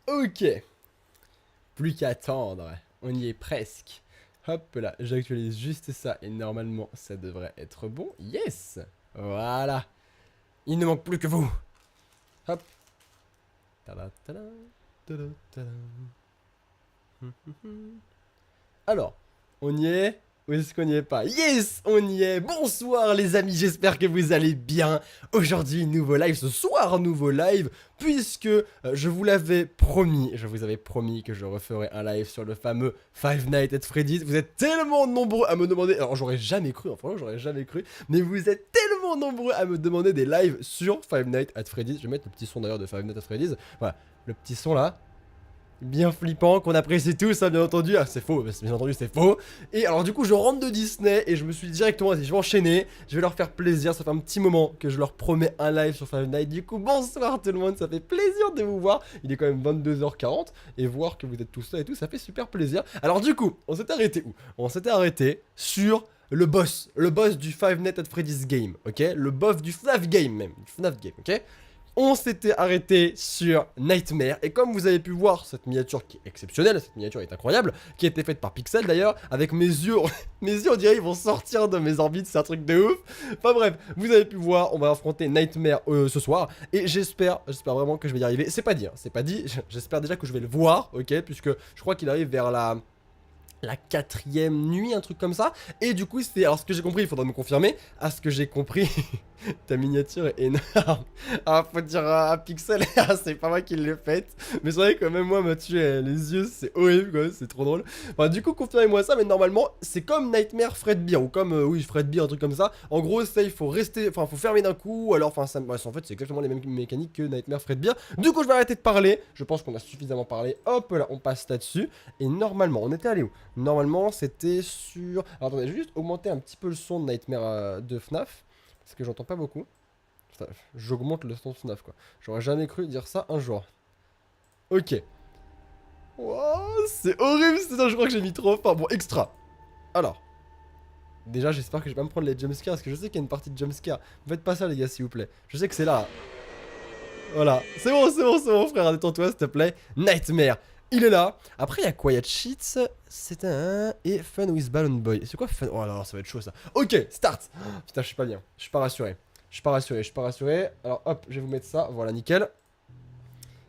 Ok. Plus qu'à attendre. On y est presque. Hop là, j'actualise juste ça et normalement ça devrait être bon. Yes. Voilà. Il ne manque plus que vous. Hop. Tada, tada, tada, tada. Alors, on y est? Ou est-ce qu'on n'y est pas? Yes, on y est. Bonsoir les amis, j'espère que vous allez bien. Aujourd'hui, nouveau live, ce soir, nouveau live, puisque je vous l'avais promis, je vous avais promis que je referais un live sur le fameux Five Nights at Freddy's. Vous êtes tellement nombreux à me demander, alors j'aurais jamais cru, enfin j'aurais jamais cru, mais vous êtes tellement nombreux à me demander des lives sur Five Nights at Freddy's. Je vais mettre le petit son d'ailleurs de Five Nights at Freddy's. Voilà, le petit son là. Bien flippant, qu'on apprécie tous, hein, bien entendu. Ah, c'est faux, bien entendu, c'est faux. Et alors, du coup, je rentre de Disney et je me suis dit directement, vas-y, je vais enchaîner. Je vais leur faire plaisir. Ça fait un petit moment que je leur promets un live sur Five Nights. Du coup, bonsoir tout le monde, ça fait plaisir de vous voir. Il est quand même 22h40 et voir que vous êtes tous là et tout, ça fait super plaisir. Alors, du coup, on s'était arrêté où? On s'était arrêté sur le boss du Five Nights at Freddy's game, ok? Le boss du FNAF game même, du FNAF game, ok? On s'était arrêté sur Nightmare, et comme vous avez pu voir, cette miniature qui est exceptionnelle, cette miniature est incroyable, qui a été faite par Pixel d'ailleurs, avec mes yeux, mes yeux on dirait ils vont sortir de mes orbites, c'est un truc de ouf. Enfin bref, vous avez pu voir, on va affronter Nightmare ce soir, et j'espère vraiment que je vais y arriver. C'est pas dit, hein, c'est pas dit, j'espère déjà que je vais le voir, ok, puisque je crois qu'il arrive vers la quatrième nuit, un truc comme ça. Et du coup, c'est... Alors, ce que j'ai compris, il faudra me confirmer. À ce que j'ai compris, ta miniature est énorme. Ah, faut dire à Pixel, c'est pas moi qui l'ai faite. Mais c'est vrai que même moi, m'a tué les yeux, c'est horrible, quoi. C'est trop drôle. Enfin, du coup, confirmez-moi ça. Mais normalement, c'est comme Nightmare Fredbear. Ou comme, oui, Fredbear, un truc comme ça. En gros, ça, il faut rester... Enfin, faut fermer d'un coup. Alors, enfin, ça... en fait, c'est exactement les mêmes mécaniques que Nightmare Fredbear. Du coup, je vais arrêter de parler. Je pense qu'on a suffisamment parlé. Hop, là, on passe là-dessus. Et normalement, on était allé où? Normalement, c'était sur... Alors, attendez, je vais juste augmenter un petit peu le son de Nightmare de FNAF. Parce que j'entends pas beaucoup. Putain, j'augmente le son de FNAF, quoi. J'aurais jamais cru dire ça un jour. Ok. Wow, c'est horrible, je crois que j'ai mis trop fort. Bon, extra. Alors. Déjà, j'espère que je vais pas me prendre les jumpscares. Parce que je sais qu'il y a une partie de jumpscare. Ne faites pas ça, les gars, s'il vous plaît. Je sais que c'est là. Voilà. C'est bon, frère. Détends-toi, s'il te plaît. Nightmare. Il est là. Après, il y a Quiet Sheets. C'est un. Et Fun with Balloon Boy. C'est quoi Fun? Oh là là, ça va être chaud ça. Ok, start. Putain, je suis pas bien. Je suis pas rassuré. Je suis pas rassuré. Alors, hop, je vais vous mettre ça. Voilà, nickel.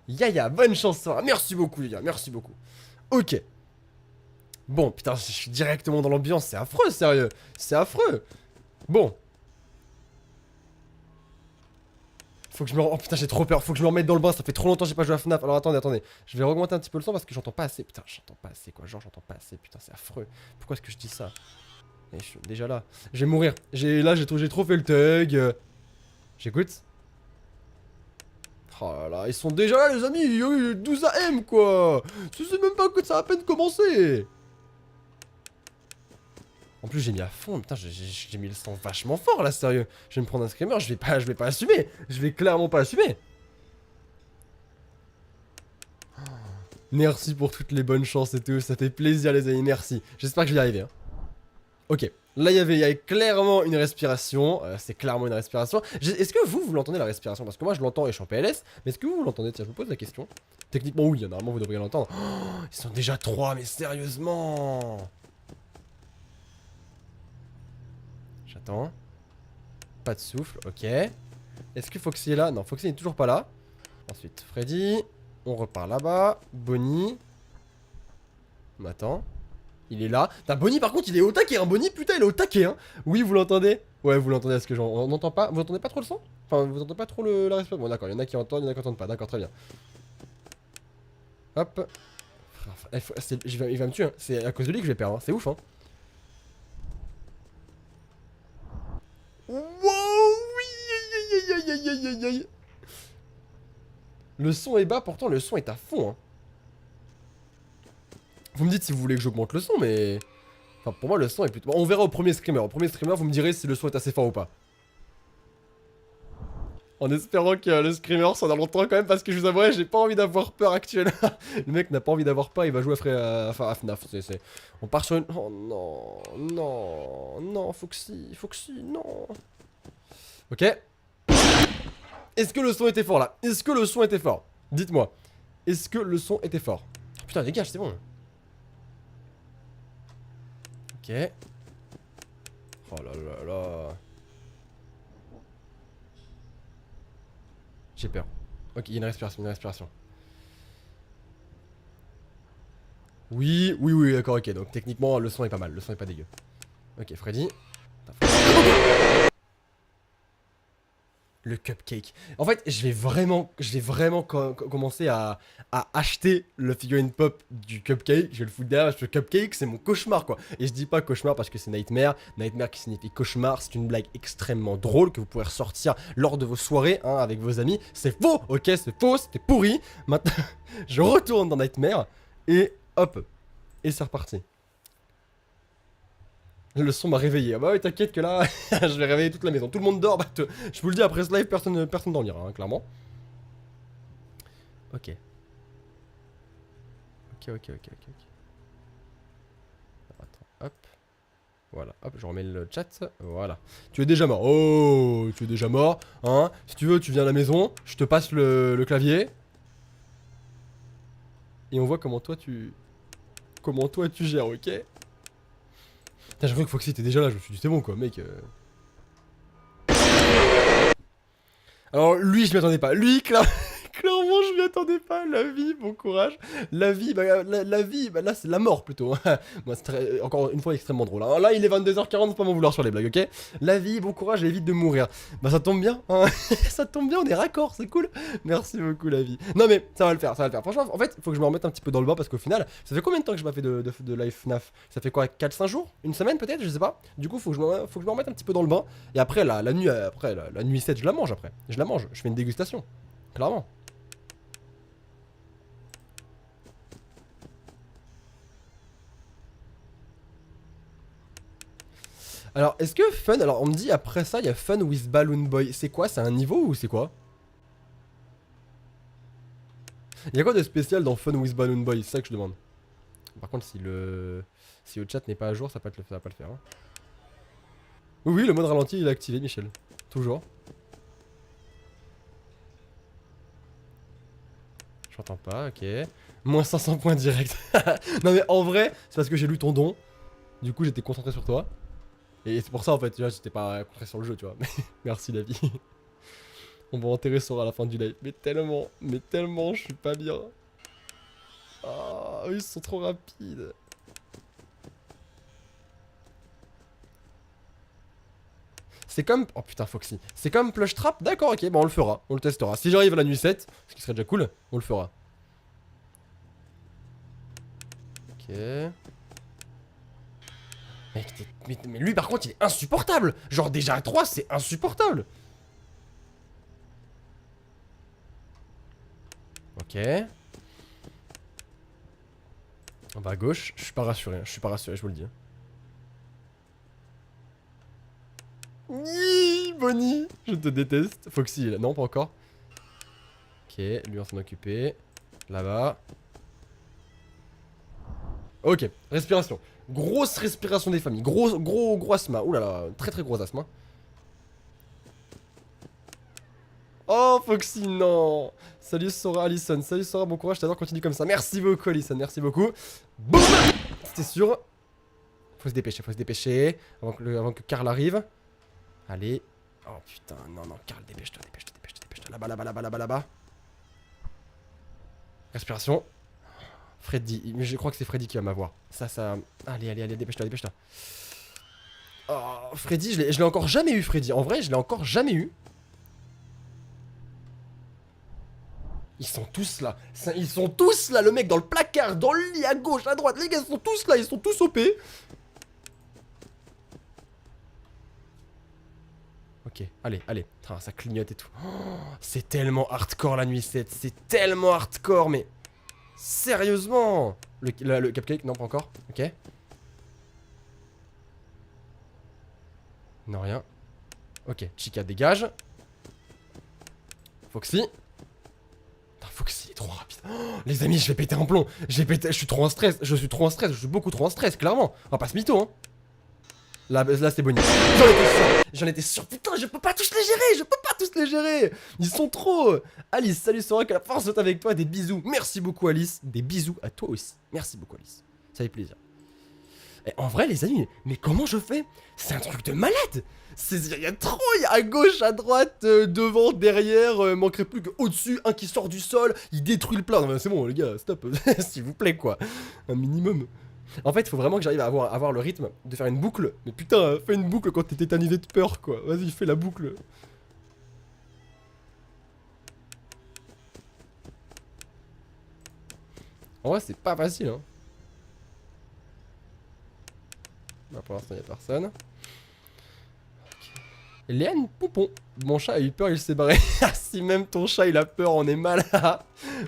Yaya, bonne chance. Merci beaucoup, les gars. Merci beaucoup. Ok. Bon, putain, je suis directement dans l'ambiance. C'est affreux, sérieux. C'est affreux. Bon. Faut que je me... Oh putain, j'ai trop peur. Faut que je me remette dans le bain. Ça fait trop longtemps que j'ai pas joué à FNAF. Alors attendez. Je vais augmenter un petit peu le son parce que j'entends pas assez. Putain, j'entends pas assez quoi. Genre, j'entends pas assez. Putain, c'est affreux. Pourquoi est-ce que je dis ça? Et je suis déjà là. Je vais mourir. Là, j'ai trop fait le thug. J'écoute. Oh là là, ils sont déjà là, les amis. 12 AM quoi. C'est même pas que ça a à peine commencé. En plus, j'ai mis à fond. Putain, j'ai mis le sang vachement fort là, sérieux. Je vais me prendre un screamer. Je vais pas assumer. Je vais clairement pas assumer. Merci pour toutes les bonnes chances et tout, ça fait plaisir les amis, merci. J'espère que je vais y arriver. Hein. Ok, là il y avait clairement une respiration, c'est clairement une respiration. Est-ce que vous l'entendez la respiration? Parce que moi je l'entends et je suis en PLS, mais est-ce que vous l'entendez? Tiens, je vous pose la question. Techniquement oui, normalement vous devriez l'entendre. Oh, ils sont déjà 3, mais sérieusement. J'attends. Pas de souffle, ok. Est-ce que Foxy est là? Non, Foxy n'est toujours pas là. Ensuite, Freddy. On repart là-bas. Bonnie. Attends. Il est là. T'as Bonnie par contre il est au taquet hein. Bonnie putain il est au taquet hein. Oui vous l'entendez? Ouais vous l'entendez, est-ce que on n'entend pas? Vous entendez pas trop le son? Enfin vous entendez pas trop la respiration? Bon d'accord, il y en a qui entendent, il y en a qui entendent pas. D'accord, très bien. Hop. Il va me tuer hein. C'est à cause de lui que je vais perdre hein. C'est ouf hein. Wow oui. Aïe, aïe, aïe, aïe, aïe, aïe. Le son est bas, pourtant le son est à fond hein. Vous me dites si vous voulez que j'augmente le son, mais... Enfin, pour moi, le son est plutôt... Bon, on verra au premier screamer. Au premier screamer, vous me direz si le son est assez fort ou pas. En espérant que le screamer soit dans longtemps quand même, parce que je vous avouerai, j'ai pas envie d'avoir peur actuellement. Le mec n'a pas envie d'avoir peur, il va jouer à FNAF. On part sur une... Oh non, non, non, Foxy, non. Ok. Est-ce que le son était fort là? Est-ce que le son était fort? Dites-moi. Est-ce que le son était fort? Putain, dégage, c'est bon. Ok. Oh là là là. J'ai peur. Ok, il y a une respiration, une respiration. Oui, oui, oui, d'accord, ok. Donc techniquement, le son est pas mal, le son est pas dégueu. Ok, Freddy. Le cupcake. En fait, je vais vraiment commencer à acheter le figurine pop du cupcake. Je vais le foutre derrière parce que le cupcake, c'est mon cauchemar, quoi. Et je dis pas cauchemar parce que c'est Nightmare. Nightmare qui signifie cauchemar. C'est une blague extrêmement drôle que vous pourrez ressortir lors de vos soirées, hein, avec vos amis. C'est faux, ok, c'est faux, c'était pourri. Maintenant, je retourne dans Nightmare et hop. Et c'est reparti. Le son m'a réveillé. Ah bah ouais, t'inquiète que là, je vais réveiller toute la maison. Tout le monde dort. Bah, je vous le dis, après ce live, personne dormira, hein, clairement. Ok. Ok. Attends, hop. Voilà, hop, je remets le chat. Voilà. Tu es déjà mort. Oh, tu es déjà mort. Hein. Si tu veux, tu viens à la maison. Je te passe le clavier. Et on voit comment toi tu gères, ok? Putain, j'ai cru que Foxy était déjà là, je me suis dit c'est bon quoi, mec. Alors lui, je m'y attendais pas. Lui, clairement, je m'y attendais pas. La vie, bon courage. La vie, bah là c'est la mort plutôt. Moi, c'est encore une fois extrêmement drôle. Hein. Là, il est 22h40, faut pas m'en vouloir sur les blagues, ok? La vie, bon courage, et évite de mourir. Bah ça tombe bien, hein. Ça tombe bien, on est raccord, c'est cool. Merci beaucoup la vie. Non mais ça va le faire, ça va le faire. Franchement, en fait, faut que je me remette un petit peu dans le bain parce qu'au final, ça fait combien de temps que je m'ai fait de live FNAF? Ça fait quoi, 4-5 jours? Une semaine peut-être? Je sais pas. Du coup, faut que je me remette un petit peu dans le bain. Et après, la nuit 7, je la mange après. Je la mange, je fais une dégustation. Clairement. Alors, est-ce que Fun... Alors, on me dit après ça, il y a Fun with Balloon Boy. C'est quoi? C'est un niveau ou c'est quoi? Il y a quoi de spécial dans Fun with Balloon Boy? C'est ça que je demande. Par contre, si le chat n'est pas à jour, ça va pas le faire. Hein. Oui, le mode ralenti, il est activé, Michel. Toujours. J'entends pas, ok. Moins 500 points direct. Non mais en vrai, c'est parce que j'ai lu ton don. Du coup, j'étais concentré sur toi. Et c'est pour ça en fait, tu vois, j'étais pas concentré sur le jeu, tu vois. Merci la vie. On va enterrer Sora à la fin du live. Mais tellement, je suis pas bien. Ah, ils sont trop rapides. C'est comme... Oh putain, Foxy. C'est comme Plush Trap? D'accord, ok, bon on le fera. On le testera. Si j'arrive à la nuit 7, ce qui serait déjà cool, on le fera. Ok... Mais lui par contre il est insupportable. Genre déjà à 3 c'est insupportable. Ok. On va à gauche. Je suis pas rassuré, je vous le dis. Ni Bonnie, je te déteste. Foxy là, non pas encore. Ok, lui on s'en occuper. Là-bas. Ok, respiration. Grosse respiration des familles. Gros asthme. Ouh là là, très gros asthme. Hein. Oh Foxy, non. Salut Sora, Alison. Salut Sora, bon courage, t'adore, continue comme ça. Merci beaucoup Alison, merci beaucoup. Boum. C'était sûr. Faut se dépêcher. Avant que Karl arrive. Allez. Oh putain, non, Karl, dépêche-toi. Là-bas. Respiration. Freddy, mais je crois que c'est Freddy qui va m'avoir. Ça. Allez, dépêche-toi. Oh, Freddy, je l'ai encore jamais eu, Freddy. En vrai, je l'ai encore jamais eu. Ils sont tous là. Le mec dans le placard, dans le lit, à gauche, à droite. Les gars, ils sont tous là, ils sont tous OP. Ok, allez. Ah, ça clignote et tout. Oh, c'est tellement hardcore la nuit 7. C'est tellement hardcore, mais... Sérieusement. Le cupcake, non, pas encore. Ok. Non, rien. Ok, Chica dégage. Foxy. Putain, Foxy est trop rapide. Oh, les amis, je vais péter un plomb. Je suis trop en stress. Je suis beaucoup trop en stress, clairement. On va pas se mytho, hein. Là c'est bonnie. J'en étais sûr. Putain, je peux pas tous les gérer. Je peux pas tous les gérer. Ils sont trop. Alice, salut Sora, que la force soit avec toi. Des bisous. Merci beaucoup Alice. Des bisous à toi aussi. Merci beaucoup Alice. Ça fait plaisir. Et en vrai les amis, mais comment je fais? C'est un truc de malade. Il y a trop, il y a à gauche, à droite, devant, derrière, manquerait plus qu'au-dessus, un qui sort du sol, il détruit le plat. Non mais c'est bon les gars, stop, s'il vous plaît quoi. Un minimum. En fait, il faut vraiment que j'arrive à avoir le rythme de faire une boucle. Mais putain, fais une boucle quand t'es tétanisé de peur quoi. Vas-y, fais la boucle. En vrai, c'est pas facile hein. Bah, pour l'instant, il n'y a personne. Okay. Léane Poupon. Mon chat a eu peur, il s'est barré. Si même ton chat il a peur, on est mal.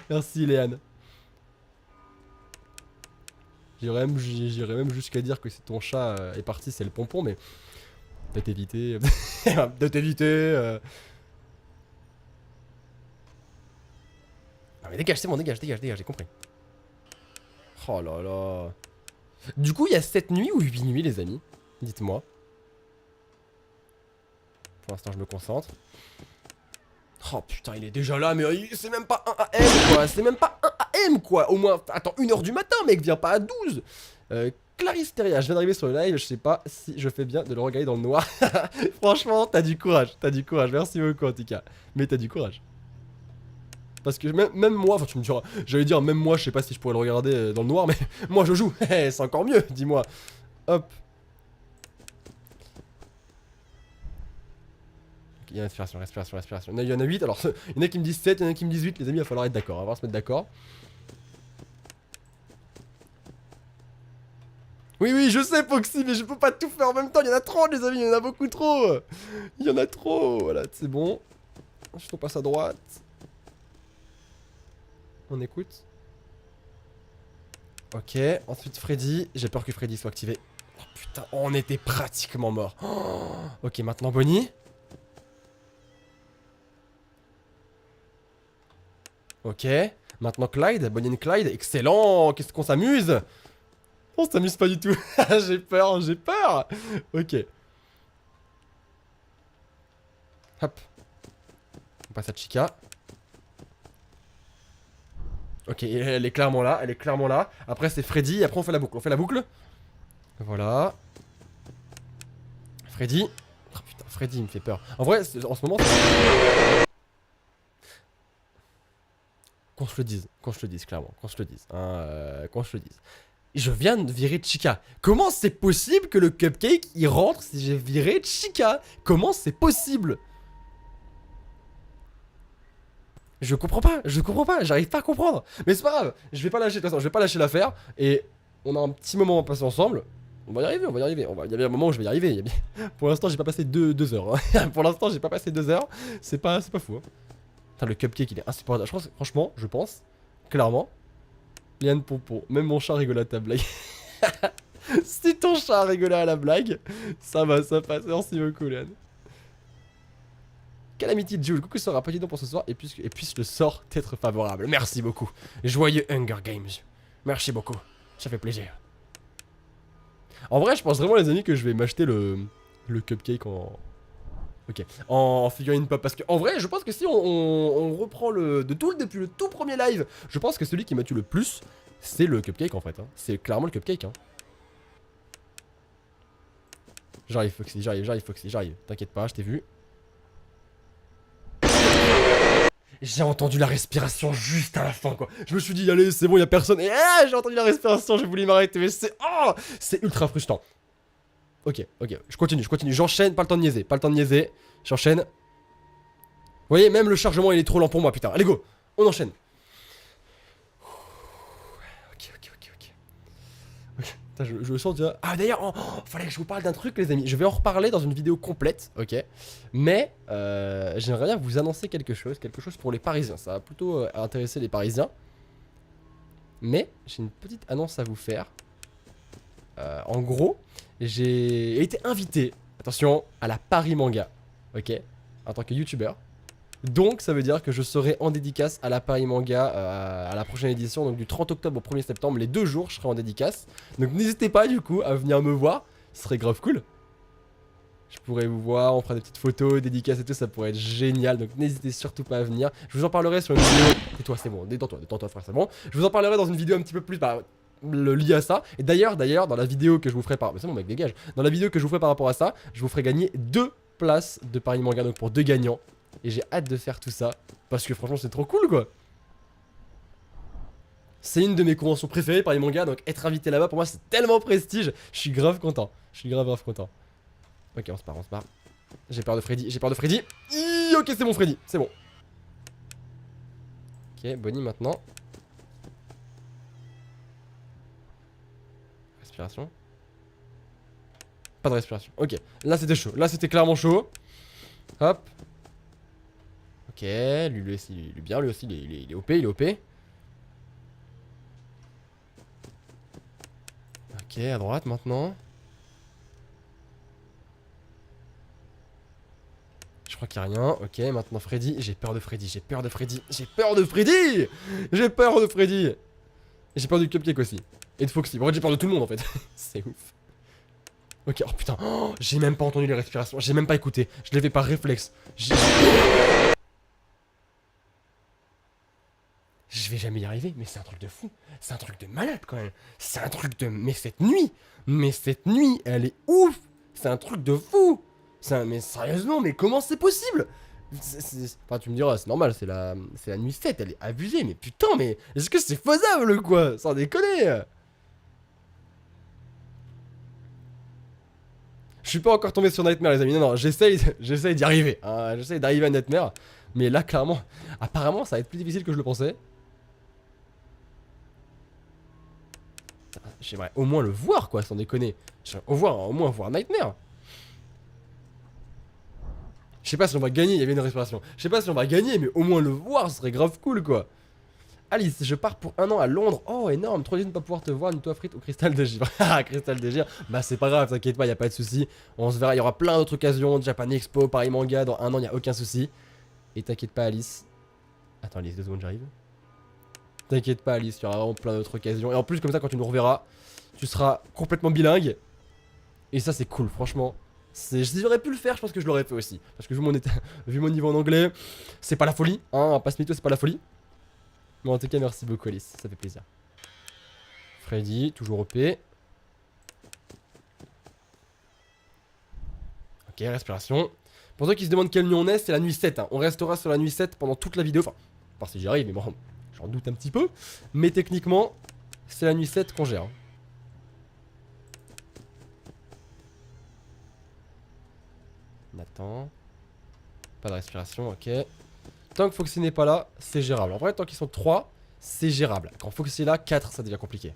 Merci Léane. J'irais même jusqu'à dire que si ton chat est parti, c'est le pompon, mais peut-être éviter. Peut-être éviter. Non mais dégage, c'est bon, dégage, j'ai compris. Oh là là. Du coup, il y a 7 nuits ou 8 nuits, les amis? Dites-moi. Pour l'instant, je me concentre. Oh putain, il est déjà là, mais c'est même pas 1 AM quoi. C'est même pas 1 AM quoi. Au moins, attends, 1h du matin, mec, viens pas à 12. Clarisse Teria, je viens d'arriver sur le live. Je sais pas si je fais bien de le regarder dans le noir. Franchement, t'as du courage. Merci beaucoup en tout cas. Mais t'as du courage. Parce que même moi, enfin tu me diras, j'allais dire même moi je sais pas si je pourrais le regarder dans le noir, mais moi je joue, c'est encore mieux, dis-moi. Hop. Il y a respiration. Il y en a 8, alors il y en a qui me disent 7, il y en a qui me disent 8, les amis, il va falloir être d'accord, on va falloir se mettre d'accord. Oui, je sais Foxy, mais je peux pas tout faire en même temps, il y en a trop les amis, il y en a beaucoup trop. Il y en a trop, voilà, c'est bon. Je passe à droite. On écoute. Ok, ensuite Freddy. J'ai peur que Freddy soit activé. Oh putain, on était pratiquement mort. Oh, ok, maintenant Bonnie. Ok, maintenant Clyde. Bonnie et Clyde. Excellent, qu'est-ce qu'on s'amuse. On s'amuse pas du tout. J'ai peur. Ok. Hop. On passe à Chica. Ok, elle est clairement là, Après c'est Freddy, après on fait la boucle. Voilà. Freddy. Oh putain, Freddy il me fait peur. En vrai, en ce moment... Qu'on se le dise, clairement, qu'on se le dise. Je viens de virer Chica. Comment c'est possible que le cupcake, il rentre si j'ai viré Chica? Comment c'est possible? Je comprends pas, j'arrive pas à comprendre. Mais c'est pas grave, je vais pas lâcher, de toute façon, je vais pas lâcher l'affaire. Et on a un petit moment à passer ensemble. On va y arriver. Il y a bien un moment où je vais y arriver. Pour l'instant, j'ai pas passé 2 heures. Hein. Pour l'instant, j'ai pas passé 2 heures. C'est pas fou. Hein. Putain, le cupcake, il est insupportable. Franchement, je pense, clairement, Léane Pompon, même mon chat rigole à ta blague. Si ton chat rigolait à la blague, ça passe. Merci beaucoup, Léane. Calamity Jules, coucou Sora, petit don pour ce soir et puisse le sort être favorable. Merci beaucoup. Joyeux Hunger Games. Merci beaucoup. Ça fait plaisir. En vrai, je pense vraiment, les amis, que je vais m'acheter le cupcake en... Ok, en figurine pop. Parce que en vrai, je pense que si on reprend depuis le tout premier live, je pense que celui qui m'a tué le plus, c'est le cupcake en fait. Hein. C'est clairement le cupcake. Hein. J'arrive, Foxy, j'arrive. T'inquiète pas, je t'ai vu. J'ai entendu la respiration juste à la fin quoi. Je me suis dit allez c'est bon y'a personne. Et j'ai entendu la respiration, je voulais m'arrêter. Mais c'est ultra frustrant. Ok, je continue, j'enchaîne, pas le temps de niaiser. J'enchaîne. Vous voyez, même le chargement il est trop lent pour moi putain. Allez go, on enchaîne. Ok. Je sens déjà... Ah d'ailleurs, fallait que je vous parle d'un truc les amis. Je vais en reparler dans une vidéo complète, ok. Mais j'aimerais bien vous annoncer quelque chose pour les Parisiens. Ça va plutôt intéresser les Parisiens. Mais j'ai une petite annonce à vous faire. En gros, j'ai été invité, attention, à la Paris Manga, ok, en tant que youtubeur. Donc ça veut dire que je serai en dédicace à la Paris Manga à la prochaine édition, donc du 30 octobre au 1er septembre, les 2 jours je serai en dédicace. Donc n'hésitez pas du coup à venir me voir, ce serait grave cool. Je pourrais vous voir, on fera des petites photos, dédicaces et tout, ça pourrait être génial. Donc n'hésitez surtout pas à venir. Je vous en parlerai sur une vidéo. Tais-toi, c'est bon, détends-toi frère, c'est bon. Je vous en parlerai dans une vidéo un petit peu plus liée à ça. Et d'ailleurs, dans la vidéo que je vous ferai par... C'est bon mec, dégage. Dans la vidéo que je vous ferai par rapport à ça, je vous ferai gagner 2 places de Paris Manga, donc pour 2 gagnants. Et j'ai hâte de faire tout ça, parce que franchement c'est trop cool quoi. C'est une de mes conventions préférées Paris Manga, donc être invité là-bas pour moi c'est tellement prestige. Je suis grave content, je suis grave content. Ok, on se barre. J'ai peur de Freddy, Ok, c'est bon Freddy, c'est bon. Ok, Bonnie maintenant. Respiration. Pas de respiration, ok. Là c'était chaud, là c'était clairement chaud. Hop. Ok, lui aussi, il est OP, Ok, à droite maintenant. Je crois qu'il n'y a rien. Ok, maintenant Freddy. J'ai peur de Freddy. J'ai peur du cupcake aussi. Et de Foxy. En fait, j'ai peur de tout le monde en fait. C'est ouf. Ok, oh putain. Oh, j'ai même pas entendu les respirations. J'ai même pas écouté. Je l'ai fait par réflexe. Je vais jamais y arriver, mais c'est un truc de fou. C'est un truc de malade quand même. C'est un truc de... Mais cette nuit, elle est ouf. C'est un truc de fou. Mais sérieusement, mais comment c'est possible? Enfin, tu me diras, c'est normal, c'est la nuit 7, elle est abusée. Mais putain, mais est-ce que c'est faisable quoi? Sans déconner. Je suis pas encore tombé sur Nightmare les amis. Non, j'essaye d'y arriver. Hein, j'essaye d'arriver à Nightmare. Mais là, clairement, apparemment, ça va être plus difficile que je le pensais. J'aimerais au moins le voir quoi, sans déconner. J'aimerais au moins voir Nightmare. Je sais pas si on va gagner, il y avait une respiration. Je sais pas si on va gagner, mais au moins le voir, ce serait grave cool quoi. Alice, je pars pour 1 an à Londres. Oh énorme, trop de ne pas pouvoir te voir, ni toi frite au cristal de givre. Ah, cristal de givre, bah c'est pas grave, t'inquiète pas, y a pas de souci. On se verra, il y aura plein d'autres occasions. Japan Expo, Paris Manga, dans 1 an, y a aucun souci. Et t'inquiète pas Alice. Attends Alice, 2 secondes, j'arrive. T'inquiète pas Alice, il y aura vraiment plein d'autres occasions. Et en plus comme ça quand tu nous reverras, tu seras complètement bilingue. Et ça c'est cool franchement. Si j'aurais pu le faire, je pense que je l'aurais fait aussi. Parce que vu mon niveau en anglais, c'est pas la folie. Hein, passe mytho, c'est pas la folie. Mais en tout cas merci beaucoup Alice, ça fait plaisir. Freddy, toujours OP. Ok, respiration. Pour ceux qui se demandent quelle nuit on est, c'est la nuit 7 hein. On restera sur la nuit 7 pendant toute la vidéo. Enfin, pas si j'y arrive, mais bon, j'en doute un petit peu. Mais techniquement, c'est la nuit 7 qu'on gère. On attend. Pas de respiration, ok. Tant que Foxy n'est pas là, c'est gérable. En vrai, tant qu'ils sont 3, c'est gérable. Quand Foxy est là, 4, ça devient compliqué.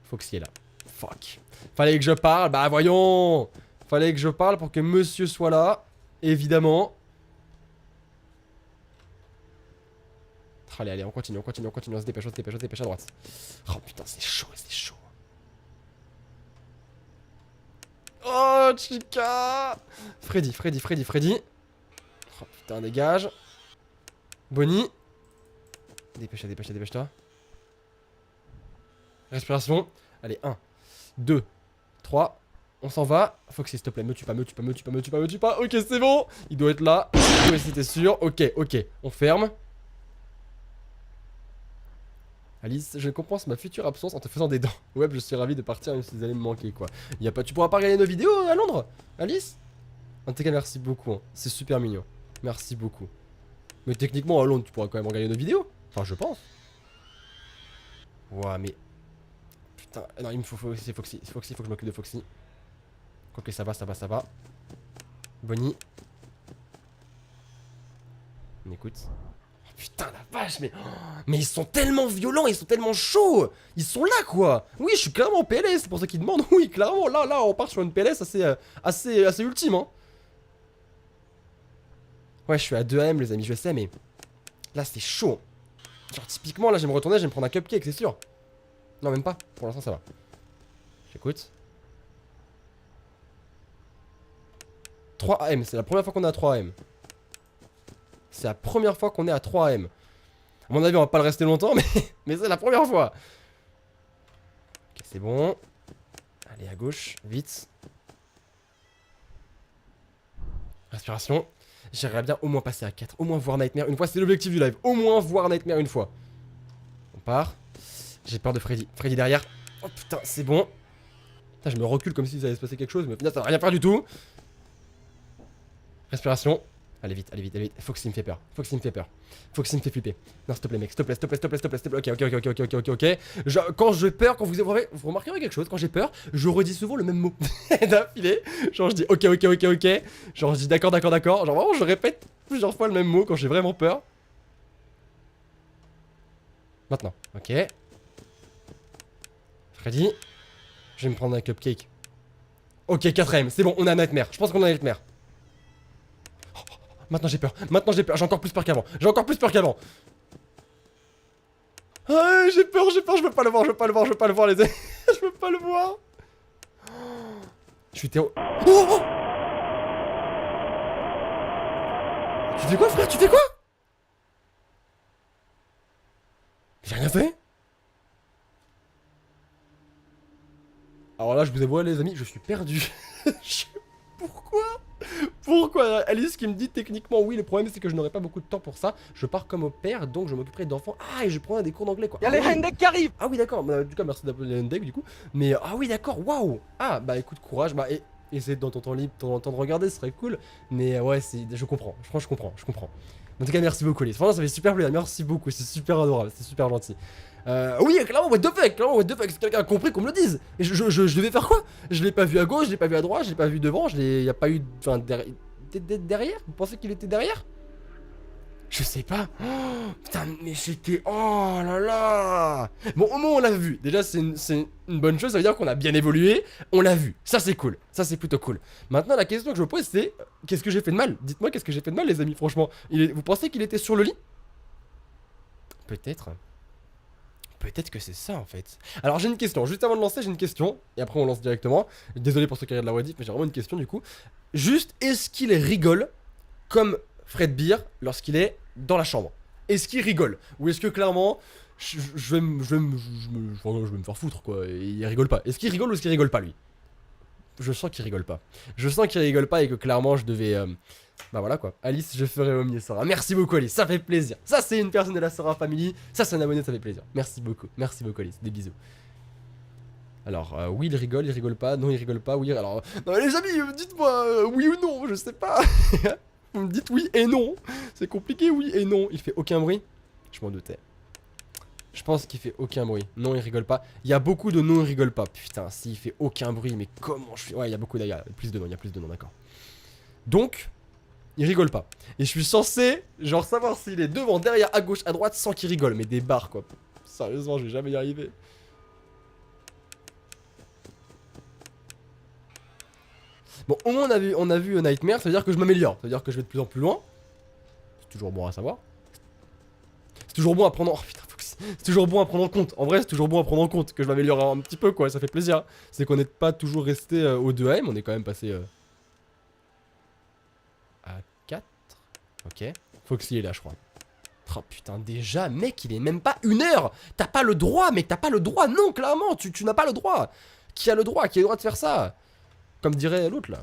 Foxy est là. Fuck. Fallait que je parle, bah voyons. Fallait que je parle pour que monsieur soit là. Évidemment. Allez, on continue, on se dépêche à droite. Oh putain, c'est chaud. Oh, Chica. Freddy. Oh putain, dégage. Bonnie. Dépêche-toi. Respiration. Allez, 1, 2, 3. On s'en va. Foxy, s'il te plaît, me tue pas. Ok, c'est bon. Il doit être là. Oui, c'était sûr. Ok. On ferme. Alice, je compense ma future absence en te faisant des dents. Web, je suis ravi de partir même si vous allez me manquer quoi. Y a pas... Tu pourras pas regarder nos vidéos à Londres, Alice? En tout cas, merci beaucoup. Hein. C'est super mignon. Merci beaucoup. Mais techniquement, à Londres, tu pourras quand même regarder nos vidéos. Enfin, je pense. Ouah, mais... Putain, non, il me faut c'est Foxy. Foxy, faut que je m'occupe de Foxy. Ok, ça va. Bonnie. On écoute. Putain la vache, mais ils sont tellement violents, ils sont tellement chauds. Ils sont là quoi. Oui, je suis clairement en PLS, c'est pour ça qu'ils demandent. Oui, clairement, là, on part sur une PLS assez ultime hein. Ouais, je suis à 2 AM les amis, je sais, mais là c'est chaud. Genre typiquement, là je vais me retourner, je vais me prendre un cupcake, c'est sûr. Non, même pas, pour l'instant ça va. J'écoute. 3 AM, c'est la première fois qu'on est à 3 AM. C'est la première fois qu'on est à 3 AM. À mon avis, on va pas le rester longtemps, mais c'est la première fois. Ok, c'est bon. Allez, à gauche, vite. Respiration. J'aimerais bien au moins passer à 4. Au moins voir Nightmare une fois. C'est l'objectif du live. Au moins voir Nightmare une fois. On part. J'ai peur de Freddy. Freddy derrière. Oh putain, c'est bon. Putain, je me recule comme si ça allait se passer quelque chose. Mais au final, ça va rien faire du tout. Respiration. Allez vite, allez vite, allez vite. Foxy me fait peur. Foxy me fait peur. Foxy me fait flipper. Non, s'il te plaît, mec. S'il te plaît, s'il te plaît, s'il te plaît, s'il te plaît, s'il te plaît. Ok. Quand j'ai peur, quand vous remarquerez quelque chose, quand j'ai peur, je redis souvent le même mot. D'affilée. Genre, je dis ok. Genre, je dis d'accord. Genre, vraiment, je répète plusieurs fois le même mot quand j'ai vraiment peur. Maintenant. Ok. Freddy. Je vais me prendre un cupcake. Ok, 4ème. C'est bon, on a Nightmare. Je pense qu'on a Nightmare. Maintenant j'ai peur, j'ai encore plus peur qu'avant, Ah, j'ai peur, je veux pas le voir, les amis. Je veux pas le voir. Je suis terro... Oh. Tu fais quoi, frère? Tu fais quoi? J'ai rien fait. Alors là, je vous avoue, les amis, je suis perdu. Pourquoi Alice qui me dit techniquement oui, le problème c'est que je n'aurai pas beaucoup de temps pour ça. Je pars comme au père, donc je m'occuperai d'enfants. Ah, et je prends des cours d'anglais quoi. Y'a les Hendek qui arrivent. Ah oui d'accord, bah, du coup merci d'appeler les Hendek du coup. Mais ah oui d'accord, waouh. Ah bah écoute, courage, bah et essayer dans ton temps libre, ton temps de regarder, ce serait cool. Mais ouais, je comprends, je comprends. En tout cas merci beaucoup Alice, franchement ça fait super plaisir, merci beaucoup, c'est super adorable, c'est super gentil. Oui, clairement, what the fuck, si quelqu'un a compris qu'on me le dise. Et je devais faire quoi? Je l'ai pas vu à gauche, je l'ai pas vu à droite, je l'ai pas vu devant, y a pas eu... Enfin, derrière? Vous pensez qu'il était derrière? Je sais pas. Oh, putain, mais j'étais... Oh là là. Bon, au moins on l'a vu. Déjà, c'est une bonne chose, ça veut dire qu'on a bien évolué. On l'a vu. Ça, c'est cool. Ça, c'est plutôt cool. Maintenant, la question que je me pose, c'est... Qu'est-ce que j'ai fait de mal? Dites-moi, qu'est-ce que j'ai fait de mal, les amis, franchement. Vous pensez qu'il était sur le lit? Peut-être. Peut-être que c'est ça en fait. Alors j'ai une question, juste avant de lancer j'ai une question. Et après on lance directement. Désolé pour ceux qui regardent la rediff mais j'ai vraiment une question du coup. Juste, est-ce qu'il rigole comme Fred Beer lorsqu'il est dans la chambre? Est-ce qu'il rigole? Ou est-ce que clairement je vais me faire foutre quoi, et il rigole pas? Est-ce qu'il rigole ou est-ce qu'il rigole pas lui? Je sens qu'il rigole pas. Je sens qu'il rigole pas et que clairement je devais... Bah voilà quoi. Alice, je ferai au mieux Sora. Merci beaucoup Alice, ça fait plaisir. Ça c'est une personne de la Sora Family. Ça c'est un abonné, ça fait plaisir. Merci beaucoup Alice, des bisous. Alors, oui il rigole pas, non il rigole pas, oui alors... Non mais les amis, dites-moi oui ou non, je sais pas. Vous me dites oui et non. C'est compliqué oui et non. Il fait aucun bruit? Je m'en doutais. Je pense qu'il fait aucun bruit. Non, il rigole pas. Il y a beaucoup de non, il rigole pas. Putain, s'il fait aucun bruit, mais comment je suis... Ouais, il y a beaucoup de... Il y a plus de non, d'accord. Donc, il rigole pas. Et je suis censé, genre, savoir s'il est devant, derrière, à gauche, à droite, sans qu'il rigole. Mais des barres, quoi. Sérieusement, je vais jamais y arriver. Bon, au moins, on a vu Nightmare. Ça veut dire que je m'améliore. Ça veut dire que je vais de plus en plus loin. C'est toujours bon à savoir. C'est toujours bon à prendre... Oh putain, c'est toujours bon à prendre en compte. En vrai, c'est toujours bon à prendre en compte que je m'améliore un petit peu, quoi. Ça fait plaisir. C'est qu'on n'est pas toujours resté au 2AM. On est quand même passé à 4. Ok. Foxy est là, je crois. Oh putain, déjà, mec, il est même pas 1h. T'as pas le droit, mec. T'as pas le droit. Non, clairement, tu n'as pas le droit. Qui a le droit? Qui a le droit de faire ça? Comme dirait l'autre, là.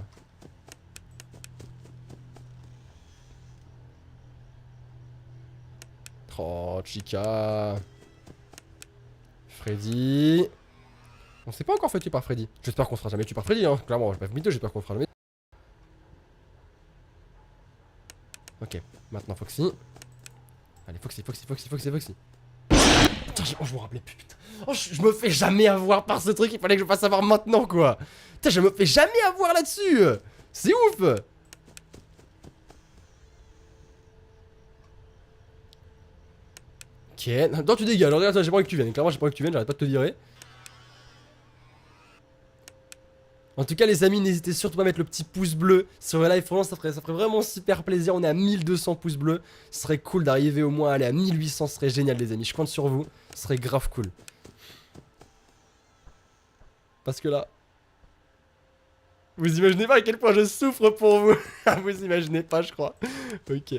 Oh, Chica. Freddy. On s'est pas encore fait tuer par Freddy. J'espère qu'on se fera jamais tuer par Freddy, hein. Clairement, je vais pas vous mytho, j'espère qu'on se fera jamais. Ok, maintenant Foxy. Allez, Foxy. Putain, je me rappelais plus, putain. Oh, je me fais jamais avoir par ce truc, il fallait que je fasse avoir maintenant, quoi. Putain, je me fais jamais avoir là-dessus. C'est ouf. Ok, non tu dégages, regarde, j'ai pas envie que tu viennes, clairement j'ai pas envie que tu viennes, j'arrête pas de te virer. En tout cas les amis, n'hésitez surtout pas à mettre le petit pouce bleu sur le live, franchement ça ferait vraiment super plaisir, on est à 1200 pouces bleus. Ce serait cool d'arriver au moins à aller à 1800, ce serait génial les amis, je compte sur vous, ce serait grave cool. Parce que là... Vous imaginez pas à quel point je souffre pour vous. Vous imaginez pas je crois. Ok.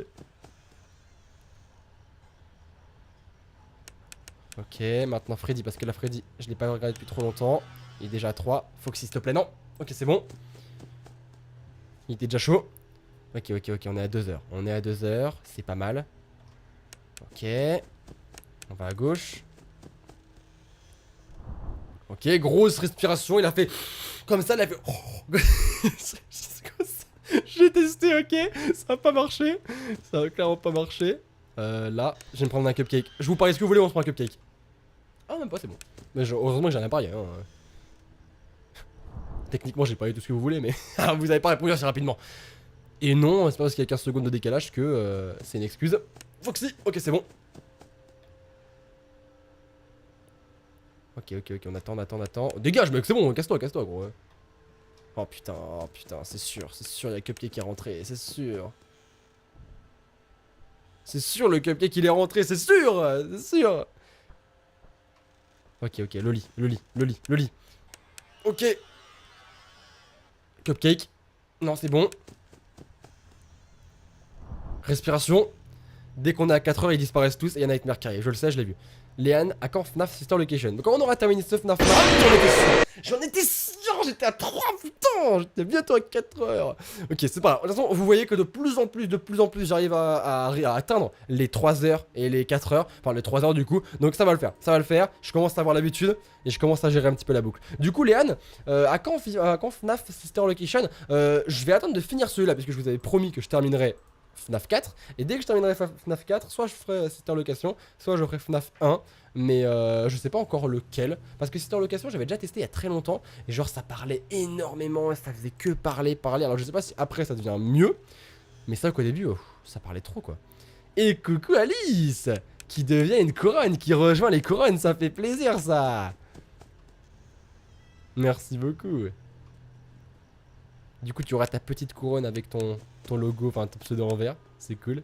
Ok, maintenant Freddy, parce que la Freddy, je l'ai pas regardé depuis trop longtemps. Il est déjà à 3. Foxy, s'il te plaît, non. Ok, c'est bon. Il était déjà chaud. Ok, on est à 2 heures. On est à 2 heures, c'est pas mal. Ok. On va à gauche. Ok, grosse respiration, il a fait... Comme ça, il a fait... J'ai testé, ok. Ça a pas marché. Ça a clairement pas marché. Là, je vais me prendre un cupcake. Je vous parie ce que vous voulez, on se prend un cupcake. Ah, même pas, c'est bon. Mais heureusement que j'ai rien parié. Hein. Techniquement, j'ai parié tout ce que vous voulez, mais vous avez pas répondu assez rapidement. Et non, c'est pas parce qu'il y a 15 secondes de décalage que c'est une excuse. Foxy, ok, c'est bon. Ok, on attend. Dégage, mec, c'est bon, casse-toi, gros. Oh putain, c'est sûr, il y a le cupcake qui est rentré, c'est sûr. C'est sûr, le cupcake il est rentré, c'est sûr. Ok, le lit. Ok. Cupcake. Non, c'est bon. Respiration. Dès qu'on est à 4 heures, ils disparaissent tous et il y a Nightmare qui arrive. Je le sais, je l'ai vu. Léane, à quand FNAF Sister Location? Donc, quand on aura terminé ce FNAF, j'en étais sûr, j'étais à 3, putain, j'étais bientôt à 4 heures. Ok, c'est pas grave. De toute façon, vous voyez que de plus en plus, j'arrive à atteindre les 3 heures et les 4 heures. Enfin, les 3 heures du coup. Donc, ça va le faire. Je commence à avoir l'habitude et je commence à gérer un petit peu la boucle. Du coup, Léane, à quand FNAF Sister Location? Je vais attendre de finir celui-là, puisque je vous avais promis que je terminerai FNAF 4, et dès que je terminerai FNAF 4, soit je ferai Sister Location, soit je ferai FNAF 1, mais je sais pas encore lequel, parce que Sister Location j'avais déjà testé il y a très longtemps, et genre ça parlait énormément, ça faisait que parler, alors je sais pas si après ça devient mieux, mais c'est vrai qu'au début, ça parlait trop quoi. Et coucou Alice, qui devient une couronne, qui rejoint les couronnes, ça fait plaisir ça. Merci beaucoup. Du coup, tu auras ta petite couronne avec ton logo, enfin ton pseudo en vert. C'est cool.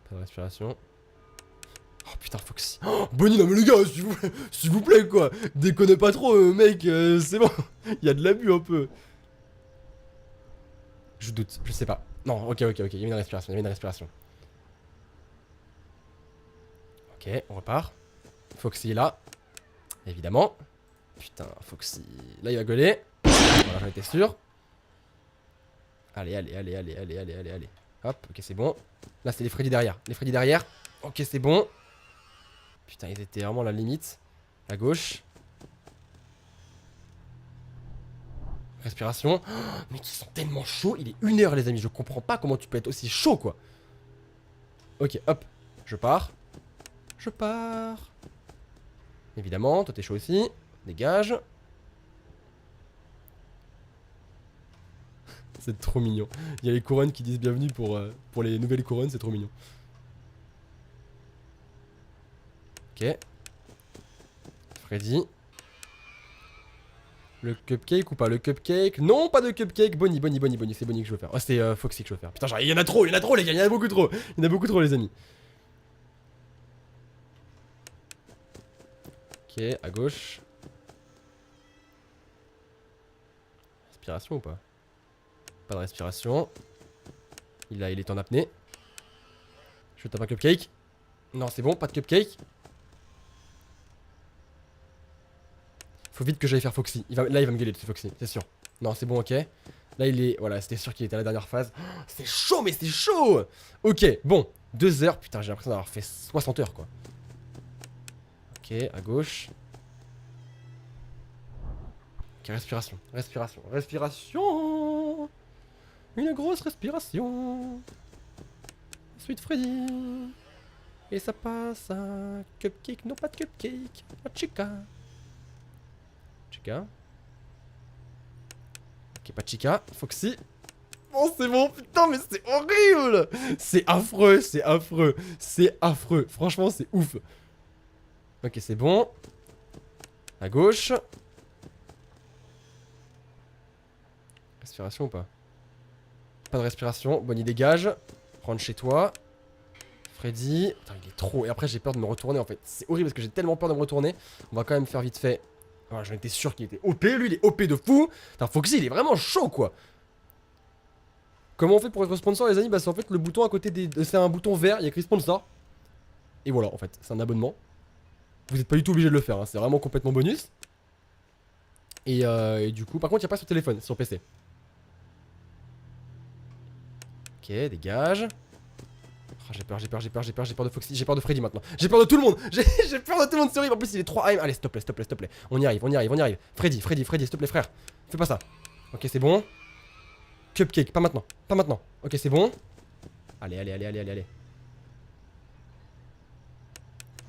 Pas de respiration. Oh putain, Foxy. Oh, Bonnie, non mais les gars, s'il vous plaît, quoi. Déconnez pas trop, mec, c'est bon. Il y a de l'abus un peu. Je doute, je sais pas. Non, ok. Il y a une respiration, Ok, on repart. Foxy est là. Évidemment. Putain, Foxy. Là, il va gueuler. Voilà, j'en étais sûr. Allez. Hop, ok, c'est bon. Là, c'est les Freddy derrière. Ok, c'est bon. Putain, ils étaient vraiment à la limite. À gauche. Respiration. Oh, mais ils sont tellement chauds. Il est 1h, les amis. Je comprends pas comment tu peux être aussi chaud, quoi. Ok, hop. Je pars. Évidemment, toi t'es chaud aussi. Dégage. C'est trop mignon. Il y a les couronnes qui disent bienvenue pour les nouvelles couronnes, c'est trop mignon. Ok. Freddy. Le cupcake ou pas? Le cupcake? Non, pas de cupcake. Bonnie. C'est Bonnie que je veux faire. Oh, c'est Foxy que je veux faire. Putain, genre, il y en a trop, les gars. Il y en a beaucoup trop. Les amis. Ok, à gauche. Respiration ou pas? Pas de respiration. Il est en apnée. Je tape un cupcake. Non, c'est bon, pas de cupcake. Faut vite que j'aille faire Foxy. Là, il va me gueuler, Foxy, c'est sûr. Non, c'est bon, ok. Là, il est... Voilà, c'était sûr qu'il était à la dernière phase. Oh, c'est chaud, mais c'est chaud. Ok, bon. 2 heures. Putain, j'ai l'impression d'avoir fait 60 heures, quoi. Ok, à gauche. Ok, respiration. Une grosse respiration. Ensuite, Freddy. Et ça passe à... Cupcake, non, pas de cupcake. À Chica. Ok, pas Chica. Foxy. Oh, c'est bon, putain, mais c'est horrible. C'est affreux. Franchement, c'est ouf. Ok, c'est bon. À gauche. Respiration ou pas? Pas de respiration. Bonnie, dégage. Rentre chez toi. Freddy. Putain, il est trop. Et après, j'ai peur de me retourner en fait. C'est horrible parce que j'ai tellement peur de me retourner. On va quand même faire vite fait. Voilà, j'en étais sûr qu'il était OP. Lui, il est OP de fou. Putain, Foxy, il est vraiment chaud quoi. Comment on fait pour être sponsor les amis? Bah c'est en fait le bouton à côté des... C'est un bouton vert, il y a écrit sponsor. Et voilà en fait, c'est un abonnement. Vous n'êtes pas du tout obligé de le faire, hein. C'est vraiment complètement bonus. Et du coup, par contre il n'y a pas sur téléphone, c'est sur PC. Ok, dégage. Oh, j'ai peur, j'ai peur, j'ai peur, j'ai peur, j'ai peur de Foxy, j'ai peur de Freddy maintenant. J'ai peur de tout le monde. J'ai peur de tout le monde, c'est horrible. En plus il est 3 AM. Allez, s'il te plaît, s'il te plaît, s'il te plaît. On y arrive, on y arrive, on y arrive. Freddy, Freddy, Freddy, s'il te plaît frère. Fais pas ça. Ok, c'est bon. Cupcake, pas maintenant, pas maintenant. Ok, c'est bon. Allez, allez, allez, allez, allez, allez.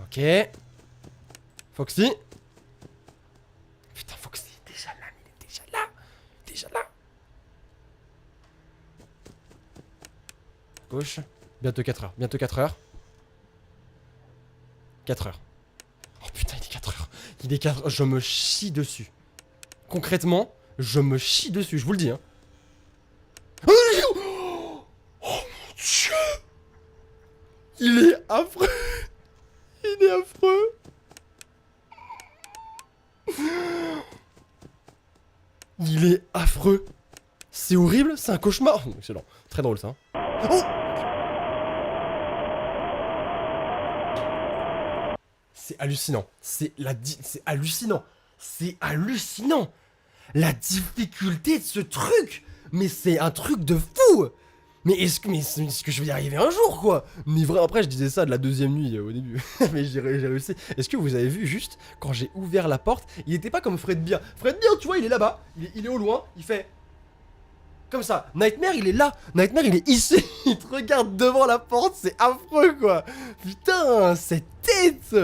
Ok. Foxy. Putain, Foxy est déjà là, il est déjà là. Déjà là. Gauche. Bientôt 4 heures, bientôt 4 heures. 4 heures. Oh putain, il est 4 heures. Il est 4 heures, je me chie dessus. Concrètement, je me chie dessus, je vous le dis, hein. Oh mon dieu. Il est affreux. Il est affreux. Il est affreux. C'est horrible, c'est un cauchemar. Excellent, très drôle ça. Oh, c'est hallucinant. C'est hallucinant. C'est hallucinant. La difficulté de ce truc. Mais c'est un truc de fou. Mais est-ce que je vais y arriver un jour, quoi? Mais vraiment, après, je disais ça de la deuxième nuit au début. Mais j'ai réussi. Est-ce que vous avez vu juste, quand j'ai ouvert la porte, il était pas comme Fred Beer. Fred Beer, tu vois, il est là-bas. Il est au loin. Il fait... Comme ça. Nightmare, il est là. Nightmare, il est ici. Il te regarde devant la porte. C'est affreux, quoi. Putain, cette tête.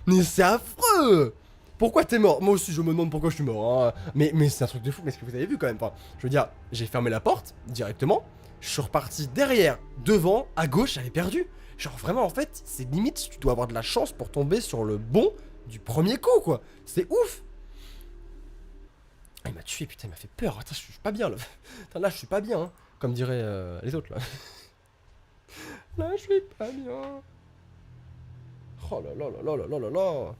Mais c'est affreux. Pourquoi t'es mort? Moi aussi, je me demande pourquoi je suis mort. Hein. Mais c'est un truc de fou. Mais ce que vous avez vu, quand même. Enfin, je veux dire, j'ai fermé la porte directement. Je suis reparti derrière, devant, à gauche, j'avais perdu. Genre vraiment en fait, c'est limite, tu dois avoir de la chance pour tomber sur le bon du premier coup quoi. C'est ouf. Ah, il m'a tué, putain, il m'a fait peur. Attends, je suis pas bien là. Attends, là, je suis pas bien, hein. Comme diraient les autres là. Là, je suis pas bien. Oh là là là là là là là là.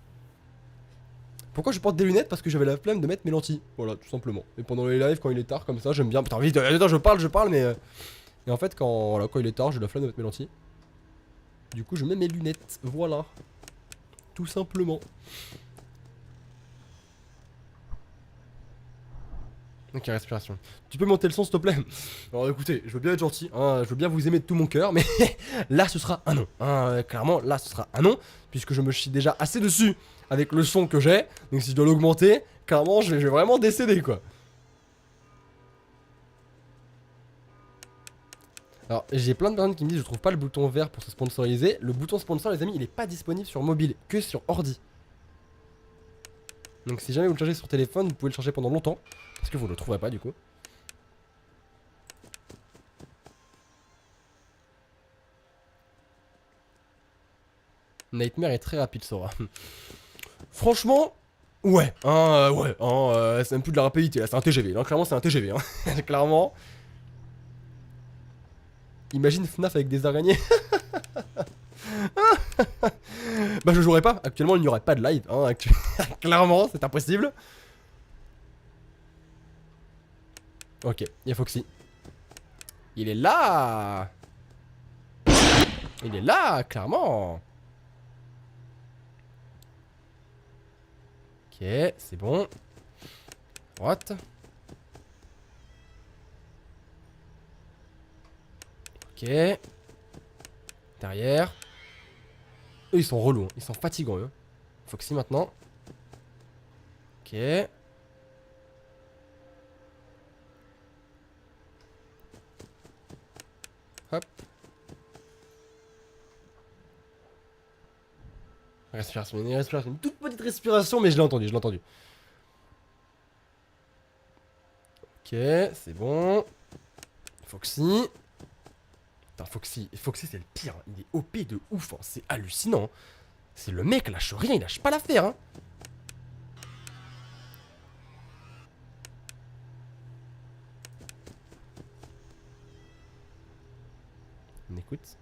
Pourquoi je porte des lunettes? Parce que j'avais la flemme de mettre mes lentilles. Voilà, tout simplement. Et pendant les lives, quand il est tard comme ça, j'aime bien. Putain, vite, attends, je parle, mais. Et en fait, quand il est tard, j'ai la flemme de mettre mes lentilles. Du coup, je mets mes lunettes. Voilà. Tout simplement. Ok, respiration. Tu peux monter le son, s'il te plaît? Alors écoutez, je veux bien être gentil, hein, je veux bien vous aimer de tout mon cœur, mais là, ce sera un non. Hein, clairement, là, ce sera un non, puisque je me chie déjà assez dessus avec le son que j'ai. Donc si je dois l'augmenter, clairement, je vais vraiment décéder, quoi. Alors, j'ai plein de personnes qui me disent je trouve pas le bouton vert pour se sponsoriser. Le bouton sponsor, les amis, il est pas disponible sur mobile, que sur ordi. Donc si jamais vous le chargez sur téléphone, vous pouvez le charger pendant longtemps. Parce que vous le trouverez pas du coup. Nightmare est très rapide, Sora. Franchement, ouais. Ouais. C'est même plus de la rapidité là, c'est un TGV. Là, clairement, c'est un TGV. Hein. Clairement. Imagine FNAF avec des araignées. Bah je jouerai pas, actuellement il n'y aurait pas de live, hein. Clairement c'est impossible. Ok, il y a Foxy. Il est là. Il est là, clairement. Ok, c'est bon. Droite. Ok. Derrière. Eux ils sont relous, hein. Ils sont fatigants eux. Foxy maintenant. Ok. Hop. Respiration, une toute petite respiration, mais je l'ai entendu, Ok, c'est bon. Foxy. Putain, Foxy c'est le pire, hein. Il est OP de ouf, hein. C'est hallucinant. C'est le mec, lâche rien, il lâche pas l'affaire, hein. On écoute.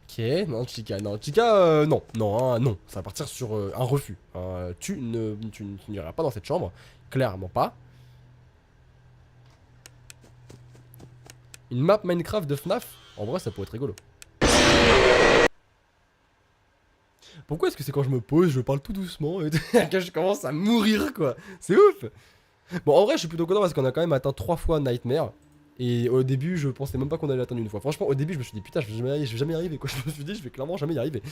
Ok, non, Chica, non. Chica, non, non, hein, non. Ça va partir sur un refus. Tu n'iras pas dans cette chambre. Clairement pas. Une map Minecraft de FNAF? En vrai, ça pourrait être rigolo. Pourquoi est-ce que c'est quand je me pose, je parle tout doucement et que je commence à mourir, quoi? C'est ouf! Bon, en vrai, je suis plutôt content parce qu'on a quand même atteint 3 fois Nightmare. Et au début, je pensais même pas qu'on allait l'atteindre une fois. Franchement, au début, je me suis dit, putain, je vais jamais y arriver, quoi. Je me suis dit, je vais clairement jamais y arriver.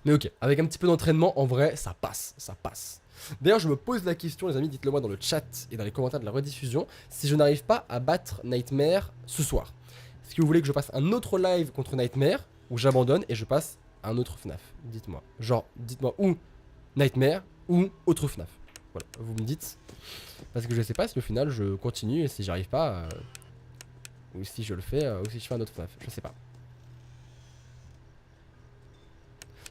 Mais ok, avec un petit peu d'entraînement, en vrai, ça passe, ça passe. D'ailleurs, je me pose la question, les amis, dites-le moi dans le chat et dans les commentaires de la rediffusion, si je n'arrive pas à battre Nightmare ce soir. Est-ce que vous voulez que je passe un autre live contre Nightmare, ou j'abandonne et je passe un autre FNAF? Dites-moi. Genre, dites-moi ou Nightmare, ou autre FNAF. Voilà, vous me dites. Parce que je sais pas si au final je continue et si j'arrive pas, ou si je le fais, ou si je fais un autre FNAF. Je sais pas.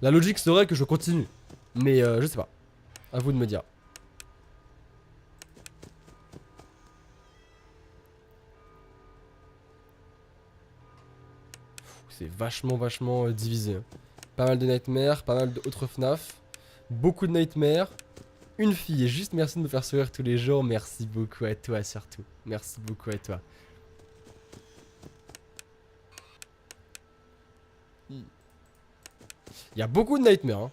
La logique serait que je continue. Mais je sais pas. À vous de me dire. C'est vachement divisé. Pas mal de Nightmare, pas mal d'autres FNAF. Beaucoup de Nightmare. Une fille, et juste merci de me faire sourire tous les jours. Merci beaucoup à toi surtout. Merci beaucoup à toi. Il y a beaucoup de Nightmare. Hein.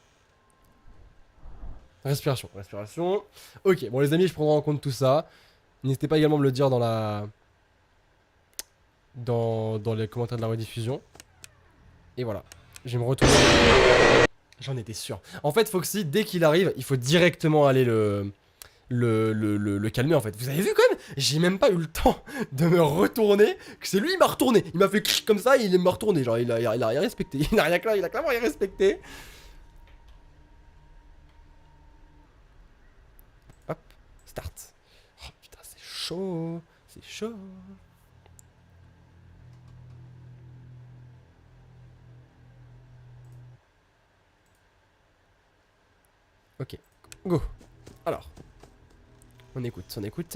Respiration, respiration. Ok, bon les amis, je prendrai en compte tout ça. N'hésitez pas également à me le dire dans la... Dans les commentaires de la rediffusion. Et voilà. Je vais me retourner. J'en étais sûr. En fait, Foxy, dès qu'il arrive, il faut directement aller le calmer en fait. Vous avez vu quand même? J'ai même pas eu le temps de me retourner. Que c'est lui, il m'a retourné. Il m'a fait comme ça, il m'a retourné. Genre, il a rien respecté. Il a clairement rien respecté. Hop, start. Oh putain, c'est chaud. C'est chaud. Ok, go. Alors, on écoute, on écoute.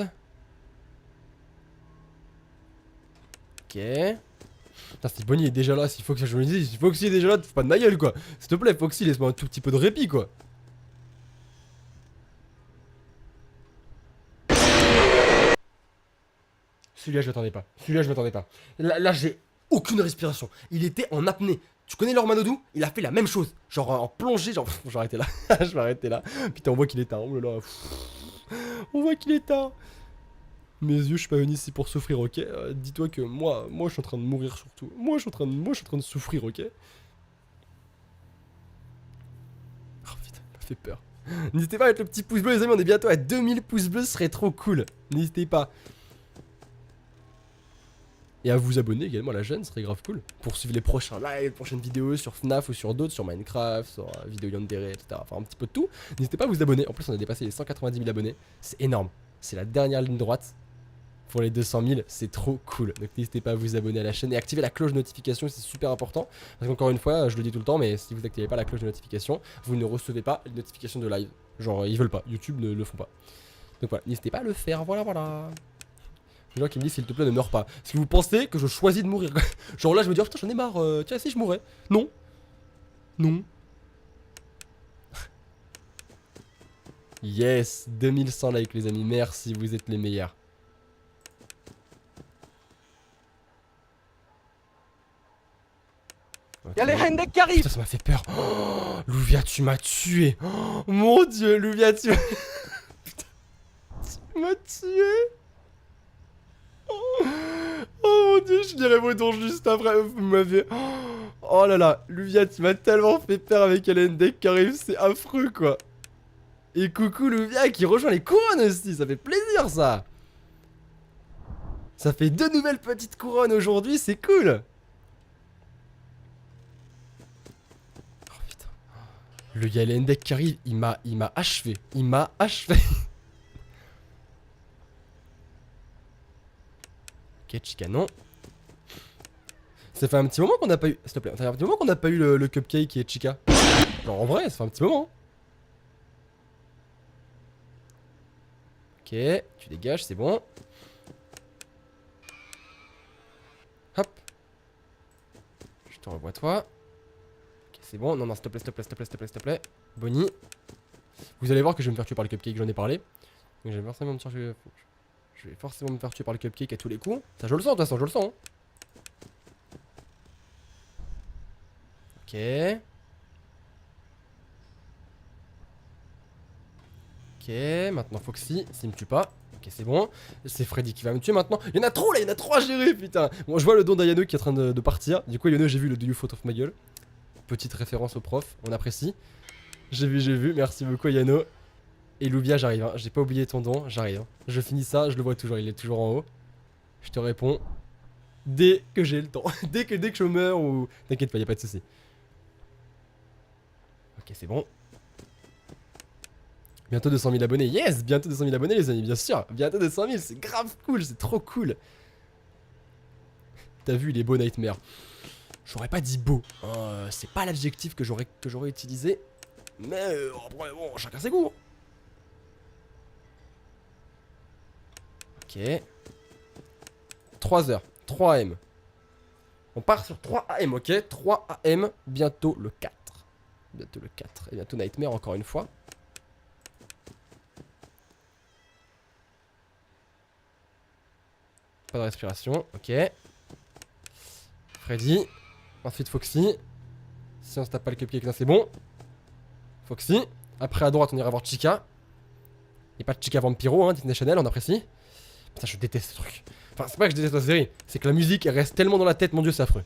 Ok. Putain, si Bonnie est déjà là, s'il faut que je me dise, si Foxy est déjà là, te fous pas de ma gueule quoi. S'il te plaît, Foxy, laisse-moi un tout petit peu de répit quoi. Celui-là, je m'attendais pas. Celui-là, je m'attendais pas. Là j'ai aucune respiration. Il était en apnée. Tu connais Lormanodou? Il a fait la même chose. Genre en plongée, genre. Je vais arrêter là. Je vais arrêter là. Putain, on voit qu'il est tard. Oh là là. On voit qu'il est tard. Mes yeux, je suis pas venu ici pour souffrir, ok? Dis-toi que moi, je suis en train de mourir surtout. Moi, je suis en train de souffrir, ok? Oh putain, ça m'a fait peur. N'hésitez pas à mettre le petit pouce bleu, les amis. On est bientôt à 2000 pouces bleus. Ce serait trop cool. N'hésitez pas. Et à vous abonner également à la chaîne, ce serait grave cool. Pour suivre les prochains lives, les prochaines vidéos sur FNAF ou sur d'autres, sur Minecraft, sur Vidéo Yandere, etc. Enfin un petit peu de tout. N'hésitez pas à vous abonner. En plus on a dépassé les 190 000 abonnés. C'est énorme. C'est la dernière ligne droite. Pour les 200 000, c'est trop cool. Donc n'hésitez pas à vous abonner à la chaîne et activer la cloche de notification, c'est super important. Parce qu'encore une fois, je le dis tout le temps, mais si vous activez pas la cloche de notification, vous ne recevez pas les notifications de live. Genre ils veulent pas, YouTube ne le font pas. Donc voilà, n'hésitez pas à le faire, voilà. Les gens qui me disent s'il te plaît ne meurs pas. Est-ce que vous pensez que je choisis de mourir? Genre là je me dis oh putain j'en ai marre, tiens si je mourrais. Non. Non. Yes, 2100 likes les amis, merci, vous êtes les meilleurs. Okay. Y'a les Hendek qui arrivent. Putain ça m'a fait peur. Oh, Louvia tu m'as tué. Oh, mon dieu Louvia tu m'as... Putain. Tu m'as tué. Oh mon dieu, je dirais vos dons juste après, vous m'avez... Oh là là, Louvia, tu m'as tellement fait peur avec Hendek qui arrive, c'est affreux quoi. Et coucou Louvia qui rejoint les couronnes aussi, ça fait plaisir ça. Ça fait 2 nouvelles petites couronnes aujourd'hui, c'est cool. Oh putain. Le Hendek qui arrive, il m'a achevé, il m'a achevé. Ok, Chicanon. Ça fait un petit moment qu'on n'a pas eu. S'il te plaît, ça fait un petit moment qu'on n'a pas eu le cupcake et Chica. Genre en vrai, ça fait un petit moment. Ok, tu dégages, c'est bon. Hop. Je te revois toi. Ok, c'est bon. Non, non, s'il te plaît, s'il te plaît, s'il te plaît, s'il te plaît, s'il te plaît. Bonnie. Vous allez voir que je vais me faire tuer par le cupcake, j'en ai parlé. Donc j'ai forcément me chercher. Je vais forcément me faire tuer par le cupcake à tous les coups. Ça, je le sens, de toute façon, je le sens. Hein. Ok. Ok, maintenant Foxy, s'il me tue pas. Ok, c'est bon. C'est Freddy qui va me tuer maintenant. Il y en a trop là, il y en a trop à gérer, putain. Bon, je vois le don d'Ayano qui est en train de partir. Du coup, Ayano, j'ai vu le Do You Photo of ma gueule. Petite référence au prof, on apprécie. J'ai vu. Merci beaucoup, Ayano. Et Loubia, j'arrive. Hein. J'ai pas oublié ton don, j'arrive. Hein. Je finis ça, je le vois toujours, il est toujours en haut. Je te réponds dès que j'ai le temps. dès que je meurs ou. T'inquiète pas, y a pas de soucis. Ok, c'est bon. Bientôt 200 000 abonnés, yes! Bientôt 200 000 abonnés les amis, bien sûr! Bientôt 200 000, c'est grave cool, c'est trop cool! T'as vu, il est beau Nightmare. J'aurais pas dit beau, hein, c'est pas l'adjectif que j'aurais utilisé. Mais après, bon, chacun ses goûts. Ok. 3 heures, 3 AM. On part sur 3 AM, ok? 3 AM, bientôt le 4. Bientôt le 4, et bientôt Nightmare encore une fois. Pas de respiration, ok. Freddy. Ensuite Foxy. Si on se tape pas le cupcake, c'est bon. Foxy. Après à droite, on ira voir Chica. Et pas de Chica Vampiro, hein, Disney Channel, on apprécie. Putain, je déteste ce truc. Enfin, c'est pas que je déteste la série, c'est que la musique, elle reste tellement dans la tête, mon dieu, c'est affreux.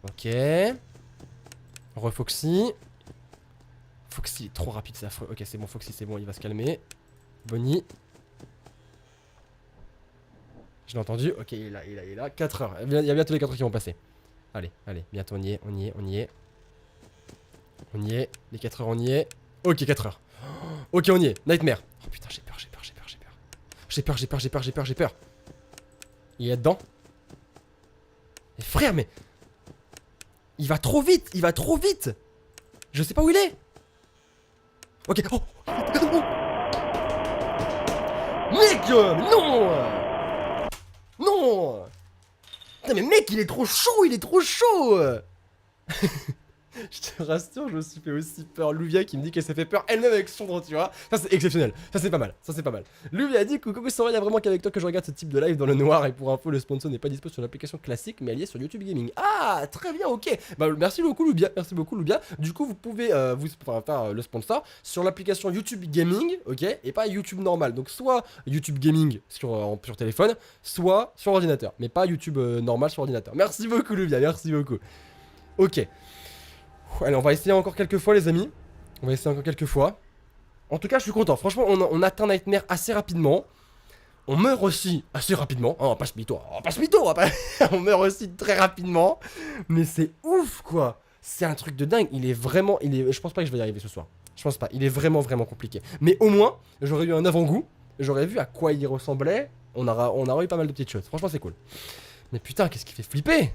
Ok. Re-Foxy. Foxy est trop rapide, c'est affreux. Ok, c'est bon, Foxy, c'est bon, il va se calmer. Bonnie. Je l'ai entendu. Ok, il est là. 4 heures. Il y a bientôt les 4 heures qui vont passer. Allez, bientôt on y est. On y est. Les 4 heures, on y est. Ok, 4 heures. Ok, on y est. Nightmare. Oh putain, j'ai peur. J'ai peur. Il est là-dedans. Mais frère, mais. Il va trop vite. Je sais pas où il est. Ok. Oh. Mec, non. Non. Putain, mais mec, il est trop chaud. Je te rassure, je me suis fait aussi peur. Louvia qui me dit qu'elle s'est fait peur elle-même avec son drone, tu vois. Ça c'est exceptionnel, ça c'est pas mal. Louvia a dit coucou, ça va, il y a vraiment qu'avec toi que je regarde ce type de live dans le noir. Et pour info, le sponsor n'est pas dispo sur l'application classique, mais elle y est sur YouTube Gaming. Ah, très bien, ok. Bah merci beaucoup Louvia, Du coup, vous pouvez faire le sponsor sur l'application YouTube Gaming, ok, et pas YouTube normal. Donc soit YouTube Gaming sur téléphone, soit sur ordinateur, mais pas YouTube normal sur ordinateur. Merci beaucoup Louvia, Ok. Allez, on va essayer encore quelques fois, les amis. En tout cas, je suis content. Franchement, on atteint Nightmare assez rapidement. On meurt aussi assez rapidement. Oh, on va pas se mytho. On meurt aussi très rapidement. Mais c'est ouf, quoi. C'est un truc de dingue. Je pense pas que je vais y arriver ce soir. Je pense pas. Il est vraiment compliqué. Mais au moins, j'aurais eu un avant-goût. J'aurais vu à quoi il ressemblait. On aura eu pas mal de petites choses. Franchement, c'est cool. Mais putain, qu'est-ce qui fait flipper?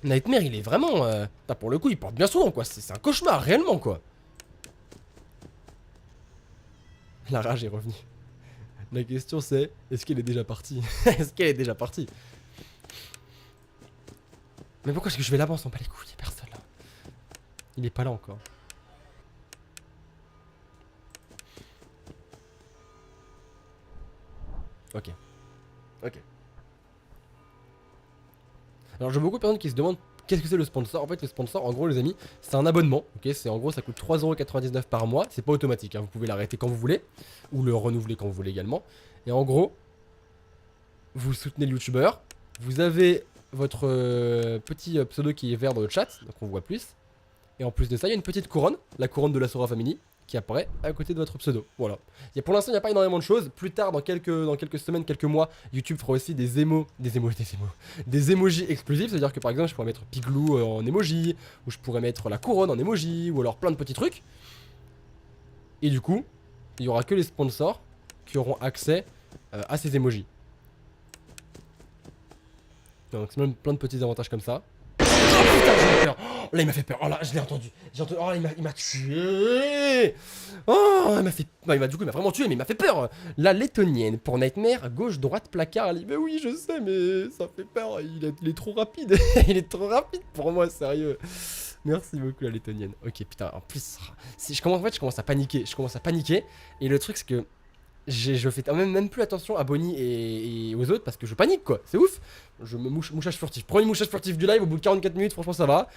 Nightmare, il est vraiment... pour le coup, il porte bien son nom, quoi. C'est un cauchemar, réellement, quoi. La rage est revenue. La question, c'est... Est-ce qu'elle est déjà partie? Mais pourquoi est-ce que je vais là-bas? On s'en bat les couilles, y'a personne, là. Il est pas là, encore. Ok. Alors, j'ai beaucoup de personnes qui se demandent qu'est-ce que c'est le sponsor. En fait, le sponsor, en gros, les amis, c'est un abonnement. Ok, en gros, ça coûte 3,99€ par mois. C'est pas automatique, hein. Vous pouvez l'arrêter quand vous voulez, ou le renouveler quand vous voulez également. Et en gros, vous soutenez le youtubeur. Vous avez votre petit pseudo qui est vert dans le chat, donc on voit plus. Et en plus de ça, il y a une petite couronne, la couronne de la Sora Family, qui apparaît à côté de votre pseudo. Voilà. Pour l'instant, il n'y a pas énormément de choses. Plus tard, dans quelques semaines, quelques mois, YouTube fera aussi des emojis exclusifs. C'est-à-dire que par exemple, je pourrais mettre Piglou en emoji, ou je pourrais mettre la couronne en emoji, ou alors plein de petits trucs. Et du coup, il n'y aura que les sponsors qui auront accès à ces emojis. Donc c'est même plein de petits avantages comme ça. Oh putain, j'ai peur. Oh, là il m'a fait peur. Oh là, je l'ai entendu. Oh, il m'a tué. Oh, il m'a vraiment tué, mais il m'a fait peur. La lettonienne pour Nightmare, gauche, droite, placard. Elle dit, mais oui, je sais, mais ça fait peur. Il est trop rapide. Il est trop rapide pour moi, sérieux. Merci beaucoup la lettonienne. Ok, putain, en plus, en fait, je commence à paniquer. Je commence à paniquer. Et le truc, c'est que je fais même plus attention à Bonnie et aux autres parce que je panique, quoi. C'est ouf. Je me mouchage furtif. Premier mouchage furtif du live au bout de 44 minutes, franchement, ça va.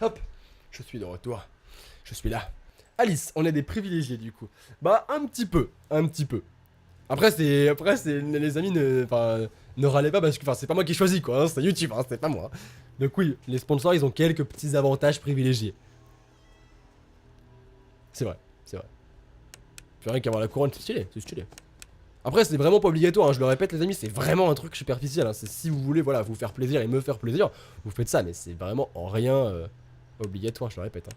Hop, je suis de retour. Je suis là. Alice, on est des privilégiés du coup. Bah, un petit peu. Après, les amis, ne râlez pas parce que c'est pas moi qui choisis quoi, hein, c'est YouTube, hein, c'est pas moi. Donc oui, les sponsors, ils ont quelques petits avantages privilégiés. C'est vrai, c'est vrai. Puis rien qu'avoir la couronne, c'est stylé, c'est stylé. Après, c'est vraiment pas obligatoire, hein, je le répète les amis, c'est vraiment un truc superficiel, hein, c'est si vous voulez, voilà, vous faire plaisir et me faire plaisir, vous faites ça, mais c'est vraiment en rien obligatoire, je le répète. Hein.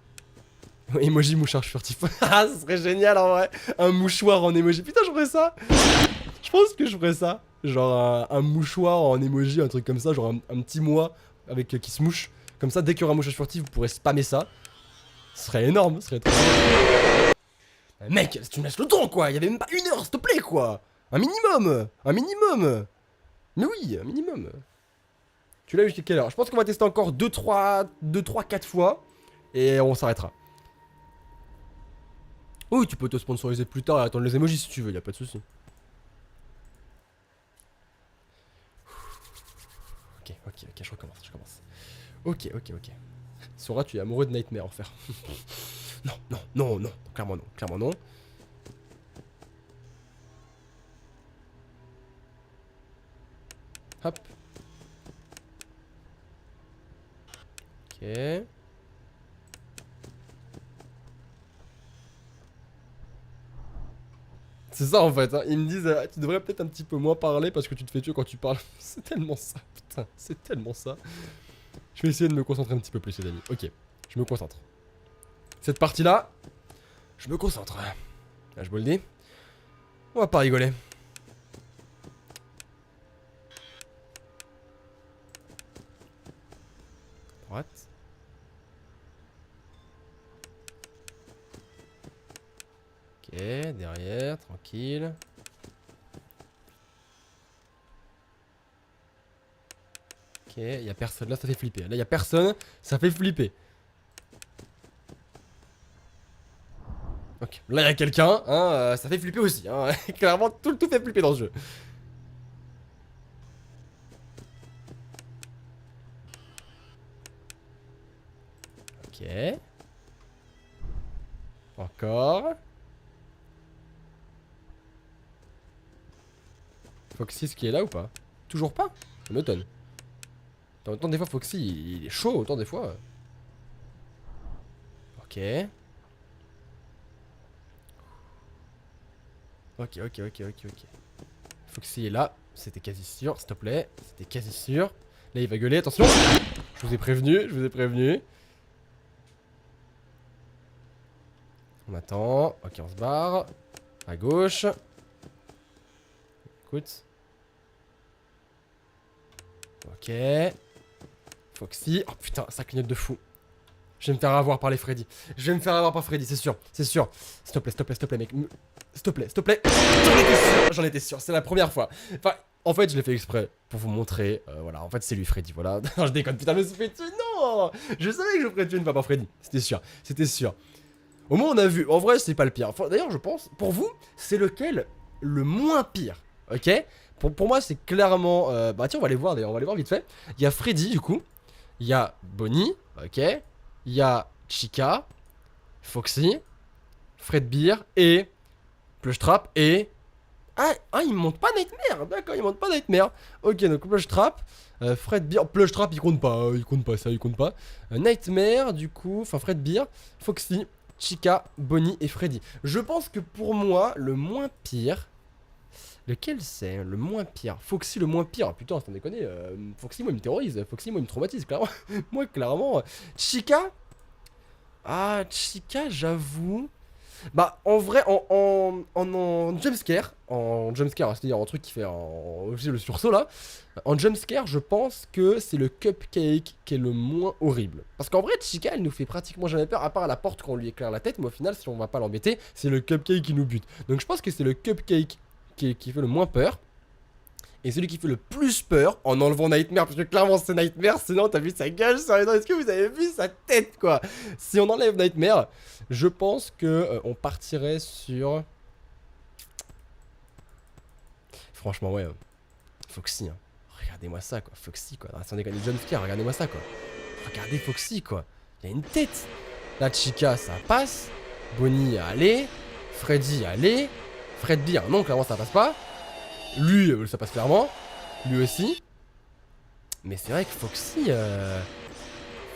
Emoji mouchoir furtif. Ah, ce serait génial en vrai. Un mouchoir en emoji. Putain, je ferais ça. Je pense que je ferais ça. Genre un mouchoir en emoji, un truc comme ça. Genre un petit moi avec qui se mouche. Comme ça, dès qu'il y aura un mouchoir furtif, vous pourrez spammer ça. Ce serait énorme. Ce serait trop. Mec, tu me laisses le temps quoi. Il y avait même pas une heure, s'il te plaît quoi. Un minimum. Un minimum. Mais oui, un minimum. Tu l'as eu jusqu'à quelle heure? Je pense qu'on va tester encore 2, 3, 4 fois. Et on s'arrêtera. Oui, tu peux te sponsoriser plus tard et attendre les emojis si tu veux, y a pas de souci. Ok, je recommence. Ok. Sora, tu es amoureux de Nightmare, en faire. Non, clairement non. Hop. Ok. C'est ça en fait, hein. Ils me disent tu devrais peut-être un petit peu moins parler parce que tu te fais tuer quand tu parles. C'est tellement ça, putain, c'est tellement ça. Je vais essayer de me concentrer un petit peu plus les amis. Ok, je me concentre. Cette partie-là, je me concentre. Là je vous le dis. On va pas rigoler. Droite. Ok, derrière, tranquille. Ok, y'a personne, là ça fait flipper. Là y'a personne, ça fait flipper. Ok, là y'a quelqu'un, hein, ça fait flipper aussi. Hein. Clairement, tout fait flipper dans ce jeu. Ok. Encore. Foxy, ce qui est là ou pas? Toujours pas? Ça m'étonne. Autant des fois, Foxy, il est chaud, autant des fois. Ok. Ok. Foxy est là. C'était quasi sûr, s'il te plaît. C'était quasi sûr. Là, il va gueuler, attention. Je vous ai prévenu. On attend. Ok, on se barre. À gauche. Écoute. Ok. Foxy. Oh putain, ça clignote de fou. Je vais me faire avoir par les Freddy. Je vais me faire avoir par Freddy, c'est sûr. S'il te plaît, mec. S'il te plaît. J'en étais sûr. C'est la première fois. Enfin, en fait, je l'ai fait exprès pour vous montrer. Voilà, en fait, c'est lui, Freddy. Voilà. Non, je déconne. Putain, je me suis fait tuer. Non, je savais que je ferais tuer une fois par Freddy. C'était sûr. Au moins, on a vu. En vrai, c'est pas le pire. Enfin, d'ailleurs, je pense, pour vous, c'est lequel le moins pire. Ok. Pour moi, c'est clairement. Bah, tiens, on va les voir d'ailleurs. On va les voir vite fait. Il y a Freddy, du coup. Il y a Bonnie. Ok. Il y a Chica, Foxy, Fredbear et Plushtrap et... Ah, il monte pas Nightmare, d'accord, il monte pas Nightmare. Ok, donc Plushtrap, Fredbear, Plushtrap il compte pas, il compte pas. Nightmare, du coup, enfin Fredbear, Foxy, Chica, Bonnie et Freddy. Je pense que pour moi, le moins pire... Lequel c'est le moins pire? Foxy le moins pire. Putain, sans déconner. Foxy, moi, il me terrorise. Foxy, moi, il me traumatise, clairement. Moi, clairement. Chica. Ah, Chica, j'avoue. Bah, en vrai, en jumpscare. En jumpscare, c'est-à-dire en truc qui fait le sursaut là. En jumpscare, je pense que c'est le cupcake qui est le moins horrible. Parce qu'en vrai, Chica, elle nous fait pratiquement jamais peur, à part à la porte quand on lui éclaire la tête. Mais au final, si on va pas l'embêter, c'est le cupcake qui nous bute. Donc, je pense que c'est le cupcake qui fait le moins peur. Et celui qui fait le plus peur en enlevant Nightmare, parce que clairement c'est Nightmare, sinon t'as vu sa gueule sur les dents, est-ce que vous avez vu sa tête quoi? Si on enlève Nightmare, je pense que on partirait sur... Franchement ouais, Foxy, hein. Regardez-moi ça quoi, Foxy quoi, sans déconner, John Scare, regardez-moi ça quoi. Regardez Foxy quoi, il y a une tête. La Chica ça passe, Bonnie allez, Freddy allez, Fred Beer non clairement ça passe pas. Lui, ça passe clairement. Lui aussi. Mais c'est vrai que Foxy,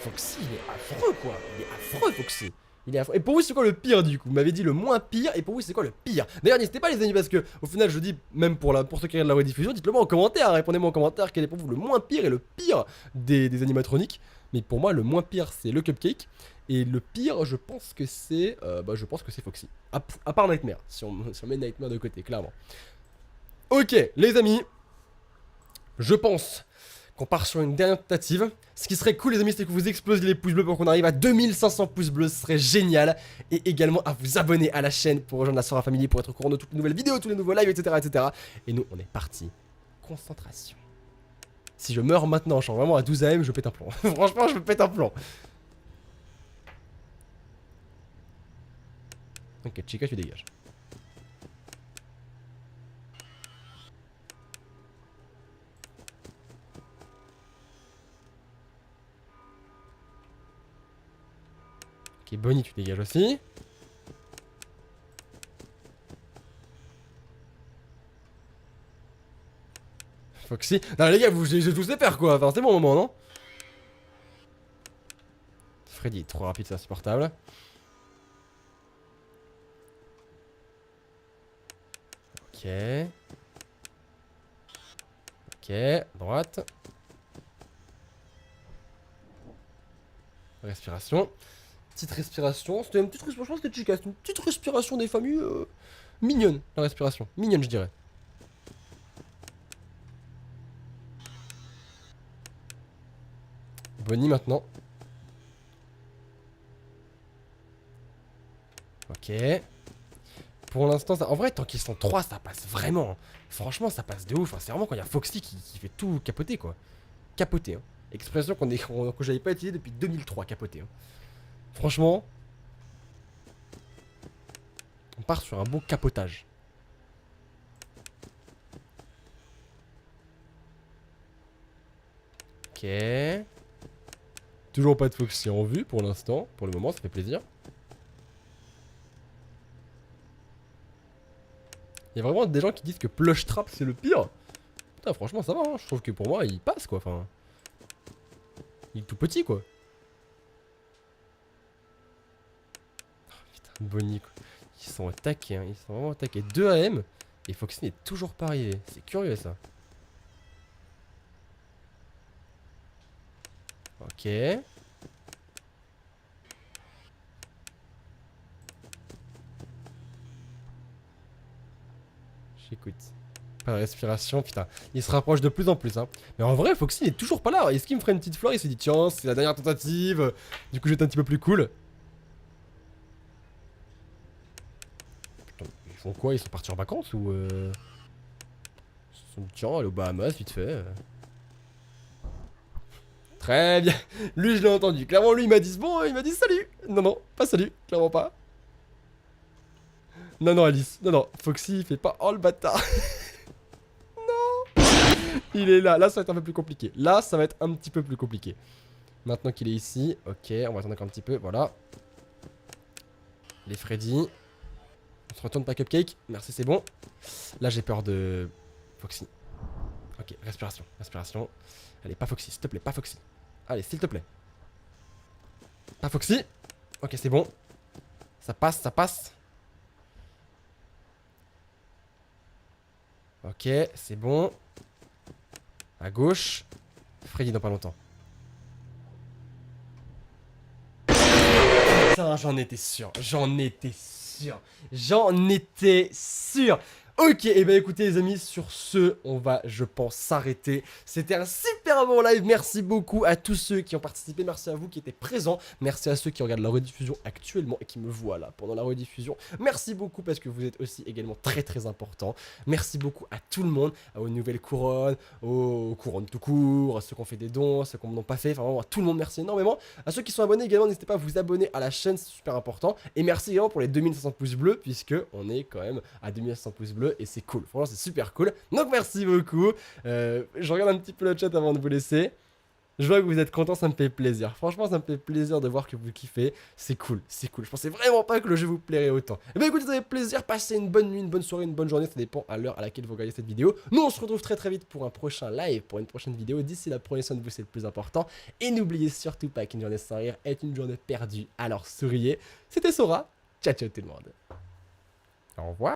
Foxy, il est affreux, quoi. Il est affreux, Foxy. Il est affreux. Et pour vous, c'est quoi le pire, du coup? Vous m'avez dit le moins pire. Et pour vous, c'est quoi le pire? D'ailleurs, n'hésitez pas, les amis, parce que au final, je dis, même pour ceux qui regardent la rediffusion, dites-le moi en commentaire. Répondez-moi en commentaire quel est pour vous le moins pire et le pire des animatroniques. Mais pour moi, le moins pire, c'est le Cupcake. Et le pire, je pense que c'est Foxy. À part Nightmare. Si on met Nightmare de côté, clairement. Ok, les amis, je pense qu'on part sur une dernière tentative. Ce qui serait cool, les amis, c'est que vous explosiez les pouces bleus pour qu'on arrive à 2500 pouces bleus. Ce serait génial. Et également à vous abonner à la chaîne pour rejoindre la Sora Family, pour être au courant de toutes les nouvelles vidéos, tous les nouveaux lives, etc., etc. Et nous, on est parti. Concentration. Si je meurs maintenant, je suis vraiment à 12 AM, je pète un plomb. Franchement, je pète un plomb. Ok, Chica, tu dégages. Ok, Bonnie, tu dégages aussi. Foxy. Non, les gars, j'ai tous les faire quoi. Enfin, c'est bon moment, non? Freddy, trop rapide, c'est insupportable. Ok. Ok, droite. Respiration. Petite respiration. C'était une petite respiration, je pense que c'était Chica. C'est une petite respiration des familles mignonne, la respiration. Mignonne, je dirais. Bonnie maintenant. Ok. Pour l'instant, en vrai, tant qu'ils sont 3, ça passe vraiment. Franchement, ça passe de ouf. C'est vraiment quand il y a Foxy qui fait tout capoter, quoi. Capoter, hein. Expression que j'avais pas utilisée depuis 2003, capoter. Hein. Franchement, on part sur un beau capotage. Ok. Toujours pas de Foxy en vue pour l'instant. Pour le moment, ça fait plaisir. Il y a vraiment des gens qui disent que Plush Trap c'est le pire. Putain, franchement, ça va. Hein. Je trouve que pour moi, il passe quoi. Enfin, il est tout petit quoi. Oh, putain, Bonnie quoi. Ils sont attaqués. Hein. Ils sont vraiment attaqués. 2 AM. Et Foxy n'est toujours pas arrivé. C'est curieux ça. Ok. J'écoute. Pas de respiration, putain. Il se rapproche de plus en plus, hein. Mais en vrai, Foxy n'est toujours pas là. Est-ce qu'il me ferait une petite fleur? Il s'est dit, tiens, c'est la dernière tentative. Du coup, je vais être un petit peu plus cool. Putain, ils font quoi? Ils sont partis en vacances ou Ils se sont dit, tiens, aller aux Bahamas, vite fait. Très bien. Lui, je l'ai entendu. Clairement, lui, il m'a dit, bon, il m'a dit salut. Non, non, pas salut. Clairement pas. Non, non, Alice. Non, non. Foxy, il fait pas. Oh, le bâtard. Il est là. Là, ça va être un peu plus compliqué. Là, ça va être un petit peu plus compliqué. Maintenant qu'il est ici. Ok, on va attendre encore un petit peu. Voilà. Les Freddy. On se retourne pas Cupcake. Merci, c'est bon. Là, j'ai peur de Foxy. Ok, respiration. Respiration. Allez, pas Foxy. S'il te plaît, pas Foxy. Allez, s'il te plaît. Pas Foxy. Ok, c'est bon. Ça passe, ça passe. Ok, c'est bon. À gauche. Freddy dans pas longtemps. Putain, j'en étais sûr. J'en étais sûr. J'en étais sûr. Ok, et ben écoutez les amis, sur ce, on va, je pense, s'arrêter. C'était un super bon live, merci beaucoup à tous ceux qui ont participé, merci à vous qui étaient présents, merci à ceux qui regardent la rediffusion actuellement et qui me voient là pendant la rediffusion. Merci beaucoup parce que vous êtes aussi également très importants. Merci beaucoup à tout le monde, aux nouvelles couronnes, aux couronnes tout court, à ceux qui ont fait des dons, à ceux qui n'en ont pas fait, enfin vraiment à tout le monde, merci énormément. À ceux qui sont abonnés également, n'hésitez pas à vous abonner à la chaîne, c'est super important. Et merci également pour les 2500 pouces bleus, puisque on est quand même à 2500 pouces bleus et c'est cool. Franchement, c'est super cool. Donc merci beaucoup. Je regarde un petit peu le chat avant de vous laisser. Je vois que vous êtes contents, ça me fait plaisir. Franchement, ça me fait plaisir de voir que vous kiffez. C'est cool, c'est cool. Je pensais vraiment pas que le jeu vous plairait autant. Et bien écoutez, ça fait plaisir. Passez une bonne nuit, une bonne soirée, une bonne journée. Ça dépend à l'heure à laquelle vous regardez cette vidéo. Nous, on se retrouve très vite pour un prochain live, pour une prochaine vidéo. D'ici là, prenez soin de vous, c'est le plus important. Et n'oubliez surtout pas qu'une journée sans rire est une journée perdue. Alors souriez. C'était Sora. Ciao tout le monde. Au revoir.